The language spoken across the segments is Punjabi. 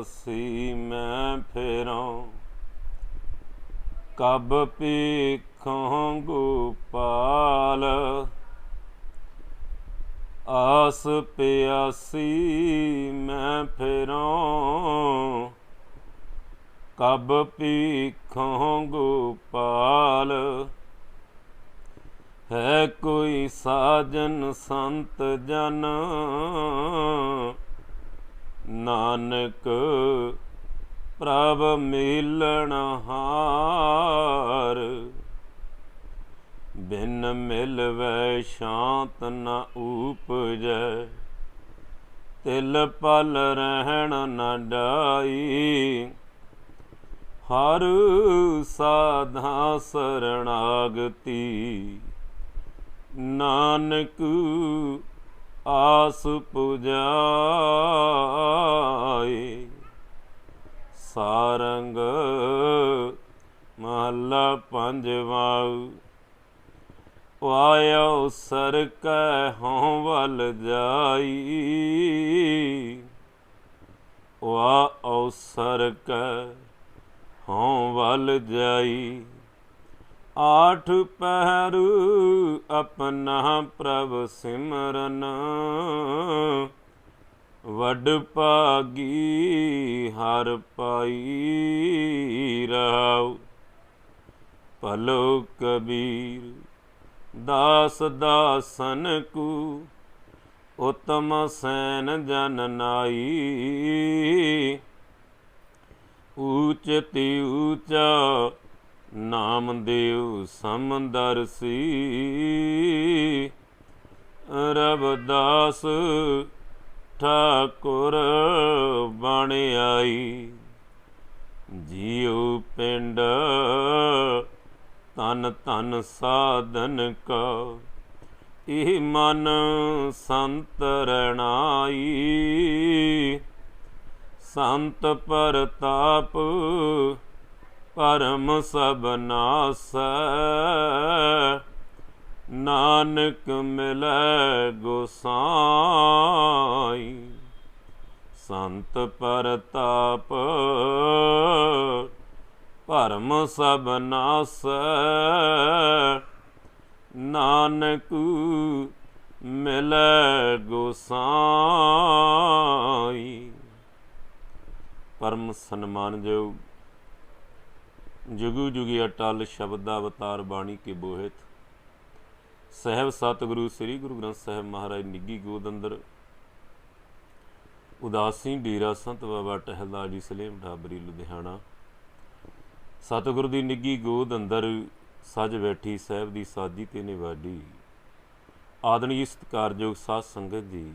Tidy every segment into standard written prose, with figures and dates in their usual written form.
ਪਿਆਸੀ ਮੈਂ ਫੇਰਾਂ, ਕਬ ਭੀਖੋਂ ਗੋਪਾਲ। ਆਸ ਪਿਆਸੀ ਮੈਂ ਫੇਰਾਂ, ਕਬ ਭੀਖੋਂ ਗੋਪਾਲ। ਹੈ ਕੋਈ ਸਾਜਨ ਸੰਤ ਜਨ, ਨਾਨਕ ਪ੍ਰਭ ਮਿਲਣ ਹਾਰ। ਬਿਨ ਮਿਲਵੈ ਸ਼ਾਂਤ ਨ ਊਪਜੈ, ਤਿਲ ਪਲ ਰਹਿਣ ਨ ਡਾਈ। ਹਰ ਸਾਧਾ ਸਰਣਾਗਤੀ, ਨਾਨਕ ਆਸ ਪੁਜਾਏ। ਸਾਰੰਗ ਮਹੱਲਾ ਪੰਜਵਾ। ਵਾਇਆ ਸਰ ਕੈ ਹਉ ਵਲ ਜਾਈ, ਵਾ ਅਵਸਰ ਕੈ ਹਉ ਵਲ ਜਾਈ। ਆਠ ਪਹਿਰ ਆਪਣਾ ਪ੍ਰਭ ਸਿਮਰਨ, ਵੱਡ ਭਾਗੀ ਹਰ ਪਾਈ ਰਹਾਉ। ਭਲੋ ਕਬੀਰ ਦਾਸ ਦਾਸਨ ਕੂ, ਉਤਮ ਸੈਨ ਜਨ ਨਾਈ। ਊਚ ਤੀ ਊਚਾ ਨਾਮਦੇਵ ਸਮਦਰਸੀ, ਰਵਿਦਾਸ ਠਾਕੁਰ ਬਣ ਆਈ। ਜੀਉ ਪਿੰਡ ਧਨ ਧਨ ਸਾਧਨ ਕਾ, ਇਹ ਮਨ ਸੰਤਰਣਾਈ। ਸੰਤ ਪ੍ਰਤਾਪ ਪਰਮ ਸਭ ਨਾਸੈ, ਨਾਨਕ ਮਿਲੈ ਗੋਸਾਈ। ਸੰਤ ਪ੍ਰਤਾਪ ਪਰਮ ਸਭ ਨਾਸੈ, ਨਾਨਕ ਮਿਲੈ ਗੋਸਾਈ। ਪਰਮ ਸਨਮਾਨਯੋਗ ਜੁਗੂ ਜੁਗੀ ਅਟਲ ਸ਼ਬਦ ਅਵਤਾਰ ਬਾਣੀ ਕੇ ਬੋਹਿਤ ਸਾਹਿਬ ਸਤਿਗੁਰੂ ਸ੍ਰੀ ਗੁਰੂ ਗ੍ਰੰਥ ਸਾਹਿਬ ਮਹਾਰਾਜ ਨਿੱਘੀ ਗੋਦ ਅੰਦਰ ਉਦਾਸੀ ਡੇਰਾ ਸੰਤ ਬਾਬਾ ਟਹਿਲਦਾਰ ਜੀ ਸਲੇਮ ਢਾਬਰੀ ਲੁਧਿਆਣਾ। ਸਤਿਗੁਰੂ ਦੀ ਨਿੱਘੀ ਗੋਦ ਅੰਦਰ ਸੱਜ ਬੈਠੀ ਸਾਹਿਬ ਦੀ ਸਾਜੀ ਤੇ ਨਿਵਾਡੀ ਆਦਰਣੀ ਸਤਿਕਾਰਯੋਗ ਸਾਧ ਸੰਗਤ ਜੀ,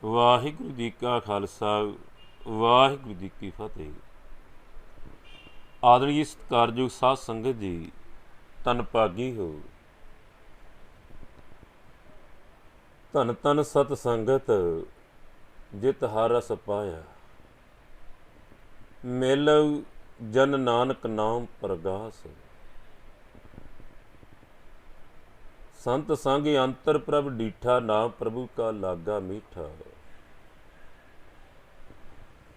ਵਾਹਿਗੁਰੂ ਜੀ ਕਾ ਖਾਲਸਾ ਵਾਹਿਗੁਰੂ ਜੀ ਕੀ ਫਤਿਹ। ਆਦਰਣੀ ਸਤਿਕਾਰਯੋਗ ਸਾਧ ਸੰਗਤ ਜੀ, ਧੰਨ ਭਾਗੀ ਹੋ। ਧੰਨ ਧੰਨ ਸਤ ਸੰਗਤ ਜਿਤ ਹਰ ਰਸ ਪਾਇਆ, ਮਿਲਉ ਜਨ ਨਾਨਕ ਨਾਮ ਪ੍ਰਗਾਸ। ਸੰਤ ਸੰਗ ਅੰਤਰ ਪ੍ਰਭ ਡੀਠਾ, ਨਾਮ ਪ੍ਰਭੂ ਕਾ ਲਾਗਾ ਮੀਠਾ।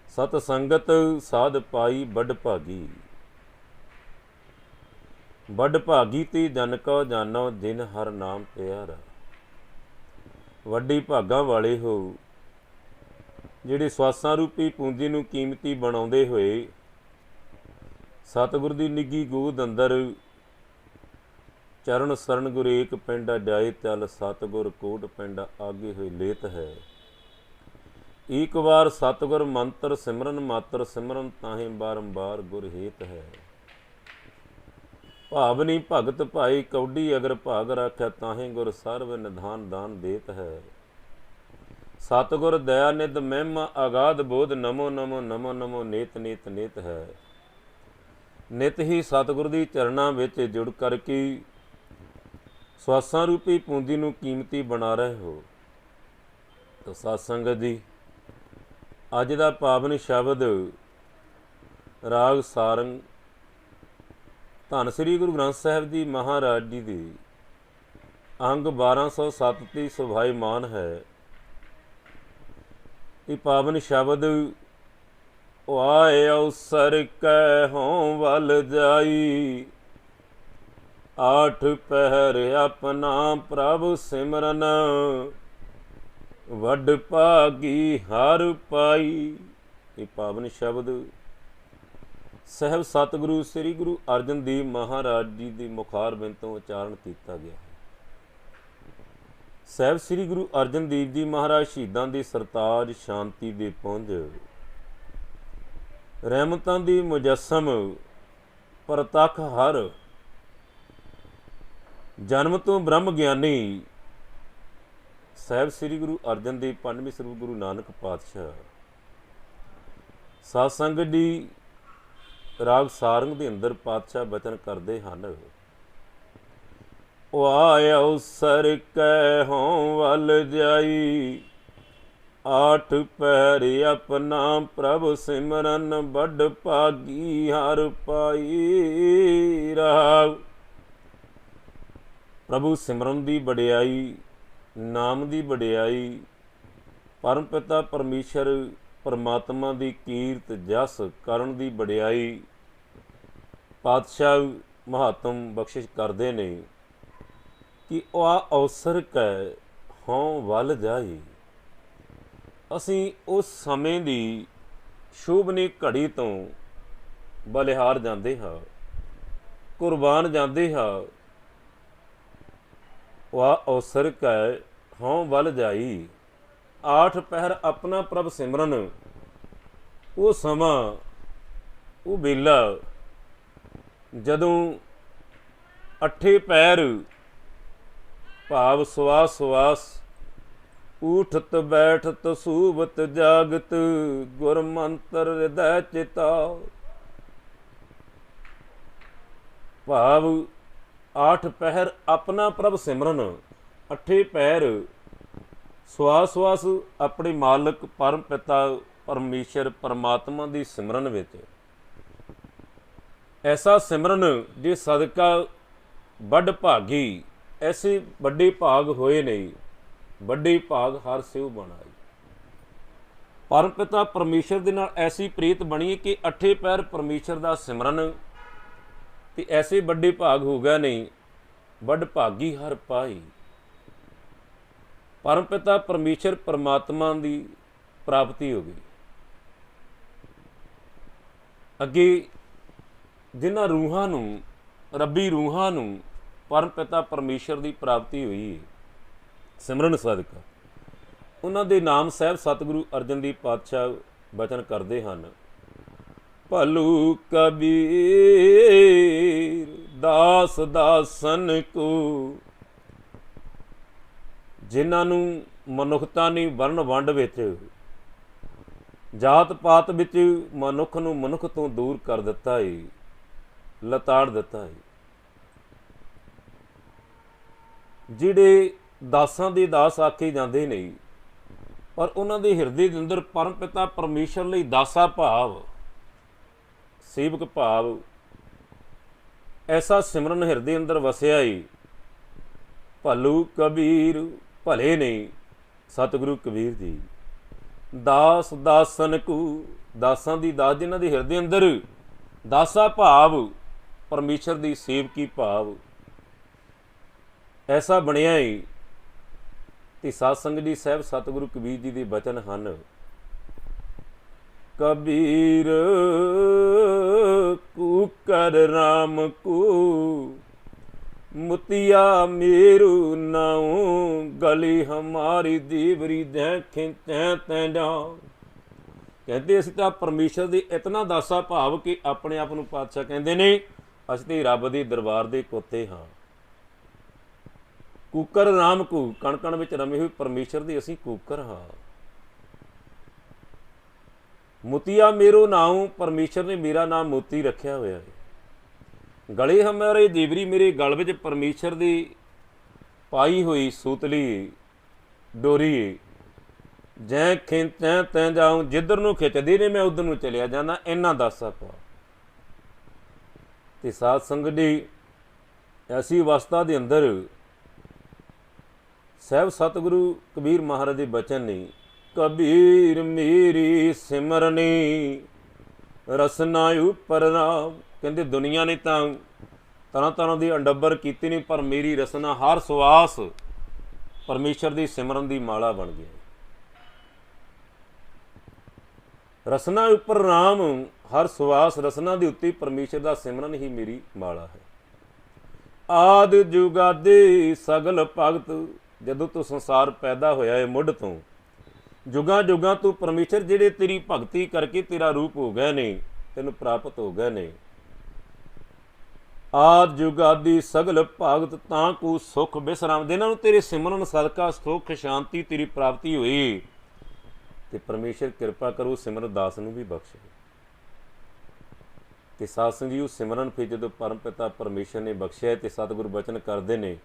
ਸਤ ਸੰਗਤ ਸਾਧ ਪਾਈ ਵੱਡ ਭਾਗੀ, ਵੱਡ ਭਾਗੀ ਤੀ ਜਨ ਕੋ ਜਾਨੋ, ਜਿਨ ਹਰ ਨਾਮ ਪਿਆਰਾ। ਵੱਡੀ ਭਾਗਾਂ ਵਾਲੇ ਹੋ ਜਿਹੜੇ ਸਵਾਸਾਂ ਰੂਪੀ ਪੂੰਜੀ ਨੂੰ ਕੀਮਤੀ ਬਣਾਉਂਦੇ ਹੋਏ ਸਤਿਗੁਰ ਦੀ ਨਿੱਘੀ ਗੋਦ ਅੰਦਰ ਚਰਨ ਸਰਨ ਗੁਰ ਏਕ ਪਿੰਡਾ ਜਾਏ, ਚੱਲ ਸਤਿਗੁਰ ਕੋਟ ਪਿੰਡਾ ਆਗੇ ਹੋਏ ਲੇਤ ਹੈ। ਇੱਕ ਵਾਰ ਸਤਿਗੁਰ ਮੰਤਰ ਸਿਮਰਨ ਮਾਤਰ, ਸਿਮਰਨ ਤਾਹੇ ਬਾਰੰਬਾਰ ਗੁਰ ਹੇਤ ਹੈ। ਭਾਵਨੀ ਭਗਤ ਭਾਈ ਕੌਡੀ, ਅਗਰ ਭਾਗ ਰਾਖਿਆ ਤਾਹੇ ਗੁਰ ਸਰਬ ਨਿਧਾਨ ਦਾਨ ਦੇਤ ਹੈ। ਸਤਿਗੁਰ ਦਇਆ ਨਿਧ ਮਹਿਮਾ ਆਗਾਧ ਬੋਧ, ਨਮੋ ਨਮੋ ਨਮੋ ਨਮੋ ਨੇਤ ਨੇਤ ਨੇਤ ਹੈ। ਨਿਤ ਹੀ ਸਤਿਗੁਰ ਦੀ ਚਰਨਾਂ ਵਿੱਚ ਜੁੜ ਕਰਕੇ ਸਵਾਸਾਂ ਰੂਪੀ ਪੂੰਜੀ ਨੂੰ ਕੀਮਤੀ ਬਣਾ ਰਹੇ ਹੋ। ਤਾਂ ਸਾਧ ਸੰਗਤ ਜੀ, ਅੱਜ ਦਾ ਪਾਵਨ ਸ਼ਬਦ ਰਾਗ ਸਾਰੰਗ ਧੰਨ ਸ੍ਰੀ ਗੁਰੂ ਗ੍ਰੰਥ ਸਾਹਿਬ ਜੀ ਮਹਾਰਾਜ ਜੀ ਦੀ ਅੰਗ 1207 ਦੀ ਸੁਭਾਈਮਾਨ ਹੈ। ਇਹ ਪਾਵਨ ਸ਼ਬਦ ਆਏ ਅਵਸਰ ਕਹਿ ਵੱਲ ਜਾਈ। ਆਠ ਪਹਿਰ ਆਪਣਾ ਪ੍ਰਭ ਸਿਮਰਨ, ਵੱਡ ਭਾਗੀ ਹਰ ਪਾਈ। ਇਹ ਪਾਵਨ ਸ਼ਬਦ ਸਹਿਬ ਸਤਿਗੁਰੂ ਸ੍ਰੀ ਗੁਰੂ ਅਰਜਨ ਦੇਵ ਮਹਾਰਾਜ ਜੀ ਦੀ ਮੁਖਾਰਬਿੰਦ ਤੋਂ ਉਚਾਰਨ ਕੀਤਾ ਗਿਆ ਹੈ। ਸਹਿਬ ਸ੍ਰੀ ਗੁਰੂ ਅਰਜਨ ਦੇਵ ਜੀ ਮਹਾਰਾਜ ਸ਼ਹੀਦਾਂ ਦੇ ਸਰਤਾਜ, ਸ਼ਾਂਤੀ ਦੇ ਪੁੰਜ, ਰਹਿਮਤਾਂ ਦੀ ਮੁਜੱਸਮ, ਪ੍ਰਤੱਖ ਹਰ, ਜਨਮ ਤੋਂ ਬ੍ਰਹਮ ਗਿਆਨੀ ਸਾਹਿਬ ਸ੍ਰੀ ਗੁਰੂ ਅਰਜਨ ਦੇਵ ਪੰਜਵੇਂ ਸਰੂਪ ਗੁਰੂ ਨਾਨਕ ਪਾਤਸ਼ਾਹ ਸਾਧ ਸੰਗਤ ਦੀ ਰਾਗ ਸਾਰੰਗ ਦੇ ਅੰਦਰ ਪਾਤਸ਼ਾਹ ਬਚਨ ਕਰਦੇ ਹਨ। ਆਏ ਅਵਸਰ ਕਹਿ ਵੱਲ ਜਾਈ। ਆਠ ਪਹਿਰ ਆਪਣਾ ਪ੍ਰਭ ਸਿਮਰਨ, ਵੱਡ ਭਾਗੀ ਹਰ ਪਾਈ। ਰਾਗ ਪ੍ਰਭੂ ਸਿਮਰਨ ਦੀ ਵਡਿਆਈ, ਨਾਮ ਦੀ ਵਡਿਆਈ, ਪਰਮ ਪਿਤਾ ਪਰਮੇਸ਼ਰ ਪਰਮਾਤਮਾ ਦੀ ਕੀਰਤ ਜਸ ਕਰਨ ਦੀ ਵਡਿਆਈ ਪਾਤਸ਼ਾਹ ਮਹਾਤਮ ਬਖਸ਼ਿਸ਼ ਕਰਦੇ ਨੇ ਕਿ ਆ ਅਵਸਰ ਕਹਿ ਹੋਂ ਵੱਲ ਜਾਈ। ਅਸੀਂ ਉਸ ਸਮੇਂ ਦੀ ਸ਼ੋਭਨੀ ਘੜੀ ਤੋਂ ਬਲਿਹਾਰ ਜਾਂਦੇ ਹਾਂ, ਕੁਰਬਾਨ ਜਾਂਦੇ ਹਾਂ। ਵਾ ਅਵਸਰ ਕਹਿ ਹੋਂ ਵੱਲ ਜਾਈ। ਆਠ ਪਹਿਰ ਆਪਣਾ ਪ੍ਰਭ ਸਿਮਰਨ, ਉਹ ਸਮਾਂ, ਉਹ ਵੇਲਾ ਜਦੋਂ ਅੱਠੇ ਪੈਰ ਭਾਵ ਸਵਾਸ ਸਵਾਸ, ਊਠਤ ਬੈਠਤ ਸੂਬਤ ਜਾਗਤ, ਗੁਰ ਮੰਤਰ ਹਿਰਦੈ ਚਿਤਾ। ਭਾਵ ਆਠ ਪਹਿਰ ਆਪਣਾ ਪ੍ਰਭ ਸਿਮਰਨ, ਅੱਠੇ ਪੈਰ ਸਵਾਸ ਸਵਾਸ ਆਪਣੇ ਮਾਲਕ ਪਰਮ ਪਿਤਾ ਪਰਮੇਸ਼ਰ ਪਰਮਾਤਮਾ ਦੀ ਸਿਮਰਨ ਵਿੱਚ। ਐਸਾ ਸਿਮਰਨ ਜੇ ਸਦਕਾ ਵੱਡ ਭਾਗੀ, ਐਸੇ ਵੱਡੇ ਭਾਗ ਹੋਏ ਨਹੀਂ, ਵੱਡੇ ਭਾਗ ਹਰ ਸਿਉ ਬਣਾਈ। ਪਰਮ ਪਿਤਾ ਪਰਮੇਸ਼ਰ ਦੇ ਨਾਲ ਐਸੀ ਪ੍ਰੀਤ ਬਣੀ ਕਿ ਅੱਠੇ ਪੈਰ ਪਰਮੇਸ਼ਰ ਦਾ ਸਿਮਰਨ ਤੇ ਐਸੇ ਵੱਡੇ ਭਾਗ ਹੋ ਗਏ ਨਹੀਂ, ਵੱਡ ਭਾਗੀ ਹਰ ਪਾਈ। ਪਰਮ ਪਿਤਾ ਪਰਮੇਸ਼ਰ ਪਰਮਾਤਮਾ ਦੀ ਪ੍ਰਾਪਤੀ ਹੋ ਗਈ। ਅੱਗੇ ਜਿਨ੍ਹਾਂ ਰੂਹਾਂ ਨੂੰ, ਰੱਬੀ ਰੂਹਾਂ ਨੂੰ ਪਰਮ ਪਿਤਾ ਪਰਮੇਸ਼ਰ ਦੀ ਪ੍ਰਾਪਤੀ ਹੋਈ ਸਿਮਰਨ ਸਦਕਾ, ਉਹਨਾਂ ਦੇ ਨਾਮ ਸਾਹਿਬ ਸਤਿਗੁਰੂ ਅਰਜਨ ਦੇਵ ਪਾਤਸ਼ਾਹ ਬਚਨ ਕਰਦੇ ਹਨ। ਭਲੂ ਕਬੀਰ ਦਾਸ ਦਾਸਨ ਕੋ, ਜਿਨ੍ਹਾਂ ਨੂੰ ਮਨੁੱਖਤਾ ਨੇ ਵਰਨ ਵੰਡ ਵਿੱਚ, ਜਾਤ ਪਾਤ ਵਿੱਚ ਮਨੁੱਖ ਨੂੰ ਮਨੁੱਖ ਤੋਂ ਦੂਰ ਕਰ ਦਿੱਤਾ ਏ, ਲਤਾੜ ਦਿੱਤਾ ਏ। ਜਿਹੜੇ ਦਾਸਾਂ ਦੇ ਦਾਸ ਆਖੇ ਜਾਂਦੇ ਨਹੀਂ, ਪਰ ਉਹਨਾਂ ਦੇ ਹਿਰਦੇ ਦੇ ਅੰਦਰ ਪਰਮ ਪਿਤਾ ਪਰਮੇਸ਼ਰ ਲਈ ਦਾਸਾ ਭਾਵ, ਸੇਵਕ ਭਾਵ, ਐਸਾ ਸਿਮਰਨ ਹਿਰਦੇ ਅੰਦਰ ਵਸਿਆ ਏ। ਭਲੂ ਕਬੀਰ, ਭਲੇ ਨਹੀਂ ਸਤਿਗੁਰੂ ਕਬੀਰ ਜੀ। ਦਾਸ ਦਾਸਨ ਕੂ, ਦਾਸਾਂ ਦੀ ਦਾਸ, ਜਿਨ੍ਹਾਂ ਦੇ ਹਿਰਦੇ ਅੰਦਰ ਦਾਸਾ ਭਾਵ, ਪਰਮੇਸ਼ਰ ਦੀ ਸੇਵਕੀ ਭਾਵ ਐਸਾ ਬਣਿਆ ਏ। ਤੇ ਸਾਧ ਸੰਗਤ ਜੀ ਸਾਹਿਬ ਸਤਿਗੁਰੂ ਕਬੀਰ ਜੀ ਦੇ ਬਚਨ ਹਨ। ਕਬੀਰ ਕੂਕਰ ਰਾਮ ਕੂ, ਮੁਤੀਆ ਮੇਰੂ ਨਾਉ, ਗਲੀ ਹਮਾਰੀ ਦੀਵਰੀ ਦੈ ਖਿੰਚੈ ਤੈ ਜਾਉ। ਕਹਿੰਦੇ ਅਸੀਂ ਤਾਂ ਪਰਮੇਸ਼ਰ ਦੇ ਇਤਨਾ ਦਾਸਾ ਭਾਵ ਕਿ ਆਪਣੇ ਆਪ ਨੂੰ ਪਾਤਸ਼ਾਹ ਕਹਿੰਦੇ ਨੇ ਅਸੀਂ ਤੇ ਰੱਬ ਦੇ ਦਰਬਾਰ ਦੇ ਕੋਤੇ ਹਾਂ। ਕੂਕਰ ਰਾਮ ਕੂ, ਕਣ ਕਣ ਵਿੱਚ ਰਮੇ ਹੋਏ ਪਰਮੇਸ਼ਰ ਦੇ ਅਸੀਂ ਕੂਕਰ ਹਾਂ। ਮੁਤੀਆ ਮੇਰੋ ਨਾਉ, ਪਰਮੇਸ਼ਰ ਨੇ ਮੇਰਾ ਨਾਮ ਮੋਤੀ ਰੱਖਿਆ ਹੋਇਆ ਹੈ। ਗਲੇ ਹਮਾਰੇ ਦੇਵਰੀ, ਮੇਰੇ ਗਲ ਵਿੱਚ ਪਰਮੇਸ਼ਰ ਦੀ ਪਾਈ ਹੋਈ ਸੂਤਲੀ ਡੋਰੀ। ਜੈ ਖਿੰਚੈ ਤੈਂ ਜਾਉ, ਜਿੱਧਰ ਨੂੰ ਖਿੱਚਦੇ ਨੇ ਮੈਂ ਉਧਰ ਨੂੰ ਚਲਿਆ ਜਾਂਦਾ, ਇੰਨਾ ਦਾਸਾ ਪਾ। ਤੇ ਸਾਧ ਸੰਗਤ ਦੀ ਐਸੀ ਅਵਸਥਾ ਦੇ ਅੰਦਰ ਸਾਹਿਬ ਸਤਿਗੁਰੂ ਕਬੀਰ ਮਹਾਰਾਜ ਦੇ ਬਚਨ ਨੇ। ਕਬੀਰ ਮੇਰੀ ਸਿਮਰਨੀ ਰਸਨਾ ਉਪਰ ਰਾਮ। ਕਹਿੰਦੇ ਦੁਨੀਆ ਨੇ ਤਾਂ ਤਰ੍ਹਾਂ ਤਰ੍ਹਾਂ ਦੀ ਅੰਡੱਬਰ ਕੀਤੀ ਨਹੀਂ, ਪਰ ਮੇਰੀ ਰਸਨਾ ਹਰ ਸਵਾਸ ਪਰਮੇਸ਼ਰ ਦੀ ਸਿਮਰਨ ਦੀ ਮਾਲਾ ਬਣ ਗਿਆ। ਰਸਨਾ ਉੱਪਰ ਰਾਮ, ਹਰ ਸਵਾਸ ਰਸਨਾ ਦੇ ਉੱਤੇ ਪਰਮੇਸ਼ਰ ਦਾ ਸਿਮਰਨ ਹੀ ਮੇਰੀ ਮਾਲਾ ਹੈ। ਆਦ ਜੁਗਾਦੇ ਸਗਲ ਭਗਤ, ਜਦੋਂ ਤੋਂ ਸੰਸਾਰ ਪੈਦਾ ਹੋਇਆ ਹੈ ਮੁੱਢ ਤੋਂ ਜੁਗਾਂ ਜੁਗਾਂ ਤੋਂ ਪਰਮੇਸ਼ਰ ਜਿਹੜੇ ਤੇਰੀ ਭਗਤੀ ਕਰਕੇ ਤੇਰਾ ਰੂਪ ਹੋ ਗਏ ਨੇ, ਤੈਨੂੰ ਪ੍ਰਾਪਤ ਹੋ ਗਏ ਨੇ। ਆਦ ਜੁਗਾਦੀ ਸਗਲ ਭਗਤ ਤਾਂ ਕੋ ਸੁਖ ਬਿਸਰਾਮ, ਜਿਨ੍ਹਾਂ ਨੂੰ ਤੇਰੇ ਸਿਮਰਨ ਸਦਕਾ ਸੁਖ ਸ਼ਾਂਤੀ ਤੇਰੀ ਪ੍ਰਾਪਤੀ ਹੋਈ, ਤੇ ਪਰਮੇਸ਼ਰ ਕਿਰਪਾ ਕਰੋ ਸਿਮਰਨ ਦਾਸ ਨੂੰ ਵੀ ਬਖਸ਼ੇ। ਤੇ ਸਾਧ ਸੰਗਤ ਜੀ, ਉਹ ਸਿਮਰਨ ਫਿਰ ਜਦੋਂ ਪਰਮ ਪਿਤਾ ਪਰਮੇਸ਼ਰ ਨੇ ਬਖਸ਼ਿਆ ਤੇ ਸਤਿਗੁਰ ਬਚਨ ਕਰਦੇ ਨੇ,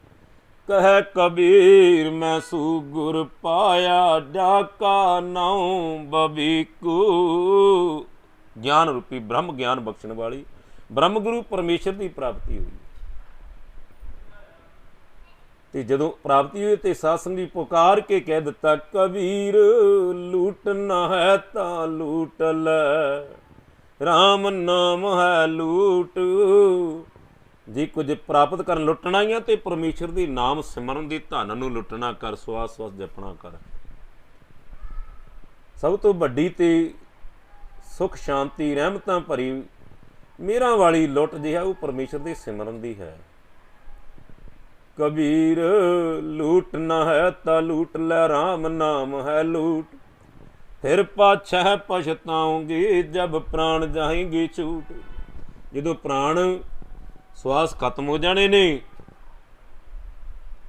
ਕਹੈ ਕਬੀਰ ਮੈਂ ਸੂ ਗੁਰ ਪਾਇਆ, ਡਾਕਾ ਨਾਉ ਬਬੀਕੂ। ਗਿਆਨ ਰੂਪੀ ਬ੍ਰਹਮ ਗਿਆਨ ਬਖਸ਼ਣ ਵਾਲੀ ਬ੍ਰਹਮ ਗੁਰੂ ਪਰਮੇਸ਼ਰ ਦੀ ਪ੍ਰਾਪਤੀ ਹੋਈ। ਤੇ ਜਦੋਂ ਪ੍ਰਾਪਤੀ ਹੋਈ ਤੇ ਸਾਧ ਸੰਗਤ ਜੀ ਪੁਕਾਰ ਕੇ ਕਹਿ ਦਿੱਤਾ, ਕਬੀਰ ਲੂਟਣਾ ਹੈ ਤਾਂ ਲੂਟ ਲੈ, ਰਾਮ ਨਾਮ ਹੈ ਲੂਟ। ਜੇ ਕੁਝ ਪ੍ਰਾਪਤ ਕਰਨ ਲੁੱਟਣਾ ਹੀ ਆ ਤੇ ਪਰਮੇਸ਼ਰ ਦੀ ਨਾਮ ਸਿਮਰਨ ਦੀ ਧਨ ਨੂੰ ਲੁੱਟਣਾ ਕਰ, ਸਵਾਸ ਸਵਾਸ ਜਪਣਾ ਕਰ। ਸਭ ਤੋਂ ਵੱਡੀ ਤੇ ਸੁਖ ਸ਼ਾਂਤੀ ਰਹਿਮਤਾਂ ਭਰੀ ਮੇਰਾ ਵਾਲੀ ਲੁੱਟ ਜਿਹਾ ਉਹ ਪਰਮੇਸ਼ਰ ਦੇ ਸਿਮਰਨ ਦੀ ਹੈ। ਕਬੀਰ ਲੂਟਣਾ ਹੈ ਤਾਂ ਲੂਟ ਲੈ, ਰਾਮ ਨਾਮ ਹੈ ਲੂਟ। ਫਿਰ ਪਾਛੈ ਪਛਤਾਉਂਗੀ ਜਬ ਪ੍ਰਾਣ ਜਾਏਂਗੀ ਛੂਟ। ਜਦੋਂ ਪ੍ਰਾਣ ਸਵਾਸ ਖਤਮ ਹੋ ਜਾਣੇ ਨੇ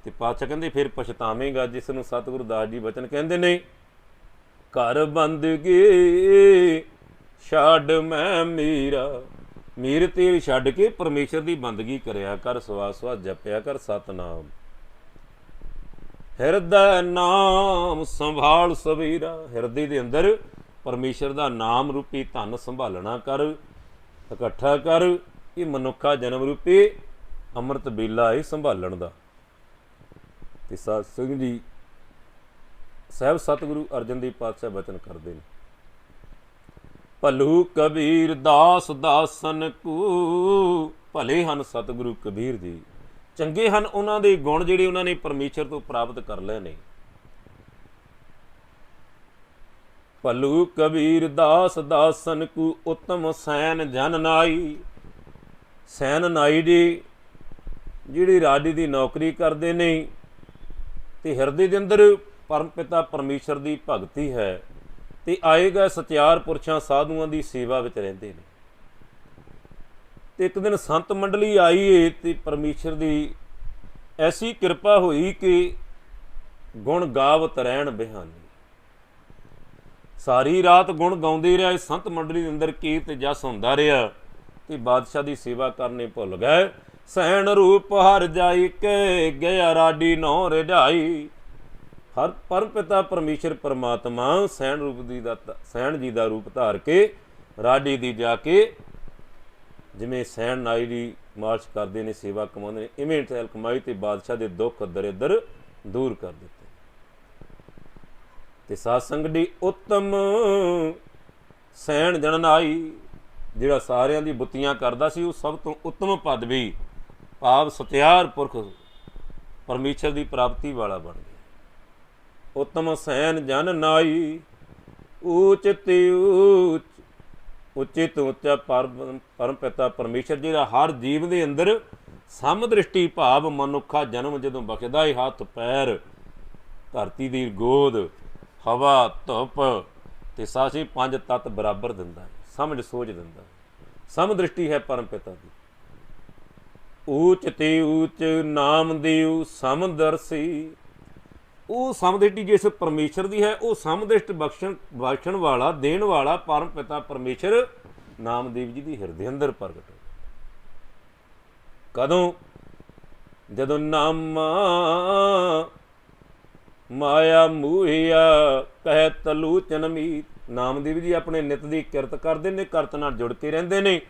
ਤੇ ਪਾਤਸ਼ਾਹ ਕਹਿੰਦੇ ਫਿਰ ਪਛਤਾਵੇਂਗਾ, ਜਿਸ ਨੂੰ ਸਤਿਗੁਰੂ ਦਾਸ ਜੀ ਬਚਨ ਕਹਿੰਦੇ ਨੇ, ਘਰ ਬੰਦਗੀ ਛੱਡ ਮੈਂ ਮੀਰਾ, ਮੀਰ ਤੇਰੀ ਛੱਡ ਕੇ ਪਰਮੇਸ਼ਰ ਦੀ ਬੰਦਗੀ ਕਰਿਆ ਕਰ, ਸਵਾਸ ਸਵਾਸ ਜਪਿਆ ਕਰ ਸਤਨਾਮ। ਹਿਰਦੈ ਨਾਮ ਸੰਭਾਲ ਸਵੇਰਾ, ਹਿਰਦੇ ਦੇ ਅੰਦਰ ਪਰਮੇਸ਼ਰ ਦਾ ਨਾਮ ਰੂਪੀ ਧਨ ਸੰਭਾਲਣਾ ਕਰ, ਇਕੱਠਾ ਕਰ। ਇਹ ਮਨੁੱਖਾ ਜਨਮ ਰੂਪੀ ਅੰਮ੍ਰਿਤ ਵੇਲਾ ਹੈ ਸੰਭਾਲਣ ਦਾ। ਤੇ ਸਾਧ ਸੰਗਤ ਜੀ ਸਾਹਿਬ ਸਤਿਗੁਰੂ ਅਰਜਨ ਦੇਵ ਪਾਤਸ਼ਾਹ ਬਚਨ ਕਰਦੇ ਨੇ, ਭਲੂ ਕਬੀਰ ਦਾਸ ਦਾਸਨ ਕੂ। ਭਲੇ ਹਨ ਸਤਿਗੁਰੂ ਕਬੀਰ ਜੀ, ਚੰਗੇ ਹਨ ਉਹਨਾਂ ਦੇ ਗੁਣ ਜਿਹੜੇ ਉਹਨਾਂ ਨੇ ਪਰਮੇਸ਼ਰ ਤੋਂ ਪ੍ਰਾਪਤ ਕਰ ਲਏ ਨੇ। ਭਲੂ ਕਬੀਰ ਦਾਸ ਦਾਸਨ ਕੂ, ਉੱਤਮ ਸੈਨ ਜਨ ਨਾਈ। ਸੈਨ ਨਾਈ ਜੀ ਜਿਹੜੀ ਰਾਜੇ ਦੀ ਨੌਕਰੀ ਕਰਦੇ ਨੇ ਤੇ ਹਿਰਦੇ ਦੇ ਅੰਦਰ ਪਰਮ ਪਿਤਾ ਪਰਮੇਸ਼ਰ ਦੀ ਭਗਤੀ ਹੈ, ਤੇ ਆਏ ਗਏ ਸਤਿਆਰ ਪੁਰਸ਼ਾਂ ਸਾਧੂਆਂ ਦੀ ਸੇਵਾ ਵਿੱਚ ਰਹਿੰਦੇ ਨੇ। ਤੇ ਇੱਕ ਦਿਨ ਸੰਤ ਮੰਡਲੀ ਆਈ ਏ ਤੇ ਪਰਮੇਸ਼ਰ ਦੀ ਐਸੀ ਕਿਰਪਾ ਹੋਈ ਕਿ ਗੁਣ ਗਾਵਤ ਰਹਿਣ ਬਿਹਾਨੀ। ਸਾਰੀ ਰਾਤ ਗੁਣ ਗਾਉਂਦੇ ਰਿਹਾ। ਸੰਤ ਮੰਡਲੀ ਦੇ ਅੰਦਰ ਕੀਰਤ ਜਸ ਹੁੰਦਾ ਰਿਹਾ ਤੇ ਬਾਦਸ਼ਾਹ ਦੀ ਸੇਵਾ ਕਰਨੇ ਭੁੱਲ ਗਏ। ਸੈਣ ਰੂਪ ਹਰ ਜਾਈ ਕੇ ਗਿਆ ਰਾਡੀ ਨੌ ਰਜਾਈ। ਹਰ ਪਰਮ ਪਿਤਾ ਪਰਮੇਸ਼ਰ ਪਰਮਾਤਮਾ ਸੈਣ ਰੂਪ ਦੀ ਦਾ ਸੈਣ ਜੀ ਦਾ ਰੂਪ ਧਾਰ ਕੇ ਰਾਡੀ ਦੀ ਜਾ ਕੇ ਜਿਵੇਂ ਸੈਣ ਨਾਈ ਦੀ ਮਾਰਚ ਕਰਦੇ ਨੇ, ਸੇਵਾ ਕਮਾਉਂਦੇ ਨੇ, ਇਵੇਂ ਟਹਿਲ ਕਮਾਈ ਤੇ ਬਾਦਸ਼ਾਹ ਦੇ ਦੁੱਖ ਦਰਿਦਰ ਦੂਰ ਕਰ ਦਿੱਤੇ। ਤੇ ਸਾਧ ਸੰਗਤ ਦੀ ਉੱਤਮ ਸੈਣ ਜਨ ਨਾਈ ਜਿਹੜਾ ਸਾਰਿਆਂ ਦੀ ਬੁੱਤੀਆਂ ਕਰਦਾ ਸੀ, ਉਹ ਸਭ ਤੋਂ ਉੱਤਮ ਪਦਵੀ ਭਾਵ ਸਤਿਆਰ ਪੁਰਖ ਪਰਮੇਸ਼ਰ ਦੀ ਪ੍ਰਾਪਤੀ ਵਾਲਾ ਬਣ ਗਿਆ। ਉੱਤਮ ਸੈਨ ਜਨ ਨਾਈ ਊਚ ਤੇ ਊਚ, ਉੱਚੇ ਤੋਂ ਉੱਚਾ ਪਰਮ ਪਿਤਾ ਪਰਮੇਸ਼ਰ ਜਿਹੜਾ ਹਰ ਜੀਵ ਦੇ ਅੰਦਰ ਸਮ ਦ੍ਰਿਸ਼ਟੀ ਭਾਵ ਮਨੁੱਖਾ ਜਨਮ ਜਦੋਂ ਬਖਸ਼ਦਾ ਹੈ, ਹੱਥ ਪੈਰ ਧਰਤੀ ਦੀ ਗੋਦ ਹਵਾ ਧੁੱਪ ਤੇ ਸਾਸੀ ਪੰਜ ਤੱਤ ਬਰਾਬਰ ਦਿੰਦਾ ਹੈ, ਸਮਝ ਸੋਚ ਦਿੰਦਾ ਹੈ। ਸਮ ਦ੍ਰਿਸ਼ਟੀ ਹੈ ਪਰਮ ਪਿਤਾ ਦੀ। ਊਚ ਤੇ ਊਚ ਨਾਮ ਦੇਉ ਸਮਦਰਸੀ। ਉਹ ਸਮਦ੍ਰਿਸ਼ਟੀ ਜਿਸ ਪਰਮੇਸ਼ਰ ਦੀ ਹੈ, ਉਹ ਸਮਦ੍ਰਿਸ਼ਟ ਬਖਸ਼ਣ ਵਾਲਾ ਦੇਣ ਵਾਲਾ ਪਰਮ ਪਿਤਾ ਪਰਮੇਸ਼ਰ ਨਾਮਦੇਵ ਜੀ ਦੀ ਹਿਰਦੇ ਅੰਦਰ ਪ੍ਰਗਟ ਹੋ। ਕਦੋਂ? ਜਦੋਂ ਨਾਮਾ ਮਾਇਆ ਮੂਹਿਆ ਕਹਿ ਤਲੂਚਨ ਮੀਤ। ਨਾਮਦੇਵ ਜੀ ਆਪਣੇ ਨਿਤ ਦੀ ਕਿਰਤ ਕਰਦੇ ਨੇ, ਕਰਤ ਨਾਲ ਜੁੜ ਕੇ ਰਹਿੰਦੇ ਨੇ,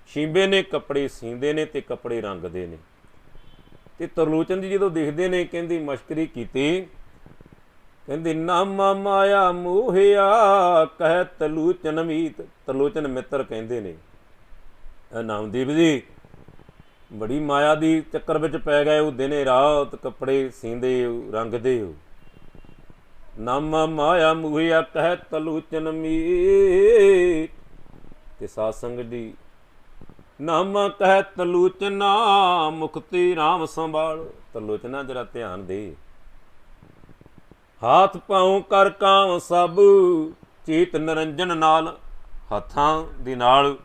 ਸ਼ੀਂਬੇ ਨੇ, ਕੱਪੜੇ ਸੀਂਦੇ ਨੇ ਤੇ ਕੱਪੜੇ ਰੰਗਦੇ ਨੇ। ਤੇ ਤਰਲੋਚਨ ਜੀ ਜਦੋਂ ਦੇਖਦੇ ਨੇ, ਕਹਿੰਦੀ ਮਸ਼ਕਰੀ ਕੀਤੀ ਕਹਿੰਦੀ ਨਾਮਾ ਮਾਇਆ ਮੋਹਿਆ ਕਹਿ ਤਲੋਚਨ ਮੀਤ। ਤਲੋਚਨ ਮਿੱਤਰ ਕਹਿੰਦੇ ਨੇ ਇਹ ਨਾਮਦੀਪ ਜੀ ਬੜੀ ਮਾਇਆ ਦੀ ਚੱਕਰ ਵਿੱਚ ਪੈ ਗਏ ਹੋ, ਦਿਨੇ ਰਾਤ ਕੱਪੜੇ ਸੀਂਦੇ ਹੋ, ਰੰਗਦੇ ਹੋ। ਨਾਮਾ ਮਾਇਆ ਮੋਹਿਆ ਕਹਿ ਤਲੋਚਨ ਮੀਤ। ਤੇ ਸਾਧ ਸੰਗਤ ਦੀ ਨਾਮਾ ਕਹਿ ਤਲੋਚਨਾ ਮੁਕਤੀ ਰਾਮ ਸੰਭਾਲ। ਤਲੋਚਨਾ ਜਰਾ ਧਿਆਨ ਦੇ। ਹਾਥ ਪਾਉ ਕਰ ਕਾਮ ਸਭ ਚੀਤ ਨਿਰੰਜਨ ਨਾਲ। ਹੱਥਾਂ ਦੇ ਨਾਲ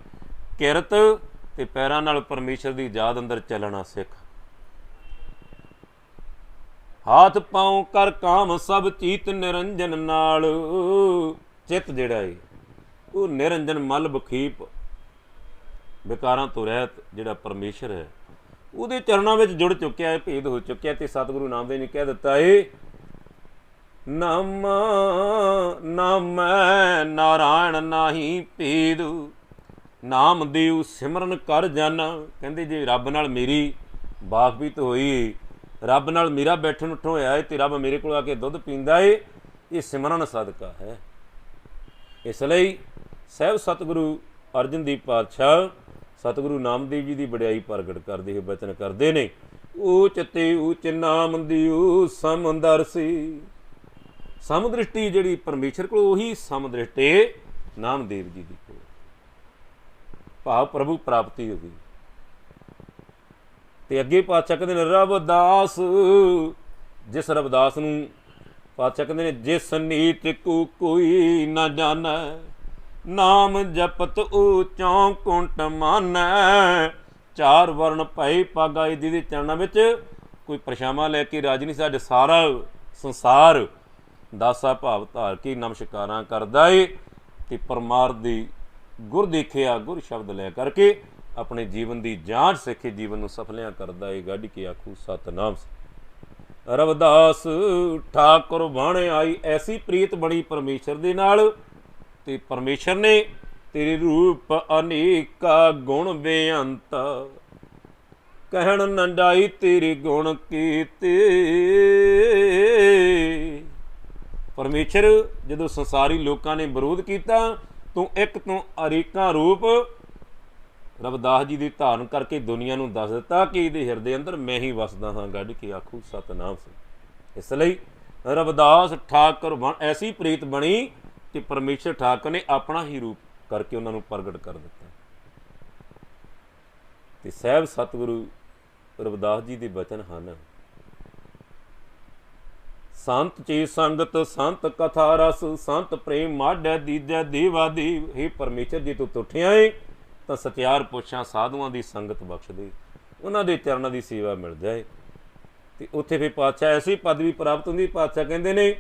ਕਿਰਤ ਤੇ ਪੈਰਾਂ ਨਾਲ ਪਰਮੇਸ਼ਰ ਦੀ ਯਾਦ ਅੰਦਰ ਚੱਲਣਾ ਸਿੱਖ। ਹਾਥ ਪਾਉ ਕਰ ਕਾਮ ਸਭ ਚੀਤ ਨਿਰੰਜਨ ਨਾਲ। ਚਿੱਤ ਜਿਹੜਾ ਏ ਉਹ ਨਿਰੰਜਨ ਮਲ ਬਖੀਪ ਵਿਕਾਰਾਂ ਤੋਂ ਰਹਿਤ ਜਿਹੜਾ ਪਰਮੇਸ਼ਰ ਹੈ ਉਹਦੇ ਚਰਨਾਂ ਵਿੱਚ ਜੁੜ ਚੁੱਕਿਆ ਹੈ, ਭੇਦ ਹੋ ਚੁੱਕਿਆ। ਤੇ ਸਤਿਗੁਰੂ ਨਾਮਦੇਵ ਨੇ ਕਹਿ ਦਿੱਤਾ ਏ ਨਾਮ ਨਾਮੈ ਨਾਰਾਇਣ ਨਾਹੀ ਭੇਦ। ਨਾਮ ਦੇਉ ਸਿਮਰਨ ਕਰ ਜਾਨਾ। ਕਹਿੰਦੇ ਜੇ ਰੱਬ ਨਾਲ ਮੇਰੀ ਵਾਕਫੀਤ ਹੋਈ, ਰੱਬ ਨਾਲ ਮੇਰਾ ਬੈਠਣ ਉੱਠਣ ਹੋਇਆ ਹੈ ਤੇ ਰੱਬ ਮੇਰੇ ਕੋਲ ਆ ਕੇ ਦੁੱਧ ਪੀਂਦਾ ਏ, ਇਹ ਸਿਮਰਨ ਸਦਕਾ ਹੈ। ਇਸ ਲਈ ਸਾਹਿਬ ਸਤਿਗੁਰੂ ਅਰਜਨਦੀਪ ਪਾਤਸ਼ਾਹ ਸਤਿਗੁਰੂ ਨਾਮਦੇਵ ਜੀ ਦੀ ਵਡਿਆਈ ਪ੍ਰਗਟ ਕਰਦੇ ਹੋਏ ਬਚਨ ਕਰਦੇ ਨੇ ਊਚ ਤੇ ਊਚ ਨਾਮ ਦਿਉ ਸਮਦਰਸੀ। ਸਮਦ੍ਰਿਸ਼ਟੀ ਜਿਹੜੀ ਪਰਮੇਸ਼ਰ ਕੋਲ ਉਹੀ ਸਮਦ੍ਰਿਸ਼ਟੀ ਨਾਮਦੇਵ ਜੀ ਦੀ ਕੋਲ ਭਾਵ ਪ੍ਰਭੂ ਪ੍ਰਾਪਤੀ ਹੋ ਗਈ। ਤੇ ਅੱਗੇ ਪਾਤਸ਼ਾਹ ਕਹਿੰਦੇ ਨੇ ਰਵਿਦਾਸ ਜਿਸ ਰਵਿਦਾਸ ਨੂੰ ਪਾਤਸ਼ਾਹ ਕਹਿੰਦੇ ਨੇ ਜਿਸ ਨੀਤ ਕੋ ਕੋਈ ਨਾ ਜਾਣੈ ਨਾਮ ਜਪਤ ਊਚੋਂ ਕੁੰਟ ਮਾਨੈ। ਚਾਰ ਵਰਨ ਭਾਈ ਪਾਗਾ ਜਿਹਦੇ ਚਰਨਾਂ ਵਿੱਚ ਕੋਈ ਪਰਛਾਵਾਂ ਲੈ ਕੇ ਰਾਜ ਨਹੀਂ, ਸਾਡੇ ਸਾਰਾ ਸੰਸਾਰ ਦਾਸਾ ਭਾਵ ਧਾਰ ਕੇ ਨਮਸਕਾਰਾਂ ਕਰਦਾ ਏ ਤੇ ਪਰਮਾਰਥ ਦੀ ਗੁਰ ਦੇਖਿਆ ਗੁਰ ਸ਼ਬਦ ਲੈ ਕਰਕੇ ਆਪਣੇ ਜੀਵਨ ਦੀ ਜਾਂਚ ਸਿੱਖੇ ਜੀਵਨ ਨੂੰ ਸਫਲਿਆਂ ਕਰਦਾ ਏ। ਗੱਡ ਕੇ ਆਖੂ ਸਤਨਾਮ। ਰਵਿਦਾਸ ਠਾਕੁਰ ਬਣ ਆਈ ਐਸੀ ਪ੍ਰੀਤ ਬਣੀ ਪਰਮੇਸ਼ਰ ਦੇ ਨਾਲ ਤੇ ਪਰਮੇਸ਼ਰ ਨੇ ਤੇਰੇ ਰੂਪ ਅਨੇਕਾ ਗੁਣ ਬੇਅੰਤ ਕਹਿਣ ਨਾ ਜਾਈ ਤੇਰੇ ਗੁਣ ਕੀਤੇ। ਪਰਮੇਸ਼ਰ ਜਦੋਂ ਸੰਸਾਰੀ ਲੋਕਾਂ ਨੇ ਵਿਰੋਧ ਕੀਤਾ ਤੂੰ ਇੱਕ ਤੋਂ ਅਨੇਕਾਂ ਰੂਪ ਰਵਿਦਾਸ ਜੀ ਦੀ ਧਾਰਨ ਕਰਕੇ ਦੁਨੀਆ ਨੂੰ ਦੱਸ ਦਿੱਤਾ ਕਿ ਇਹਦੇ ਹਿਰਦੇ ਅੰਦਰ ਮੈਂ ਹੀ ਵਸਦਾ ਹਾਂ। ਗੱਡ ਕੇ ਆਖੂ ਸਤਨਾਮ। ਇਸ ਲਈ ਰਵਿਦਾਸ ਠਾਕੁਰ ਬਣ ਐਸੀ ਪ੍ਰੀਤ ਬਣੀ ਤੇ ਪਰਮੇਸ਼ਰ ਠਾਕੁਰ ਨੇ ਆਪਣਾ ਹੀ ਰੂਪ ਕਰਕੇ ਉਹਨਾਂ ਨੂੰ ਪ੍ਰਗਟ ਕਰ ਦਿੱਤਾ। ਤੇ ਸਾਹਿਬ ਸਤਿਗੁਰੂ ਰਵਿਦਾਸ ਜੀ ਦੇ ਬਚਨ ਹਨ ਸੰਤ ਚੀ ਸੰਗਤ ਸੰਤ ਕਥਾ ਰਸ ਸੰਤ ਪ੍ਰੇਮ ਮਾਢੈ ਦੀਜੈ ਦੇਵਾ ਦੇਵ। ਹੇ ਪਰਮੇਸ਼ਰ ਜੀ ਤੂੰ ਤੁਠਿਆ ਏ ਤਾਂ ਸਤਿਆਰ ਪੁੱਛਾਂ ਸਾਧੂਆਂ ਦੀ ਸੰਗਤ ਬਖਸ਼ ਦੇ, ਉਹਨਾਂ ਦੇ ਚਰਨਾਂ ਦੀ ਸੇਵਾ ਮਿਲ ਜਾਏ। ਤੇ ਉੱਥੇ ਫਿਰ ਪਾਤਸ਼ਾਹ ਐਸੀ ਪਦਵੀ ਪ੍ਰਾਪਤ ਹੁੰਦੀ। ਪਾਤਸ਼ਾਹ ਕਹਿੰਦੇ ਨੇ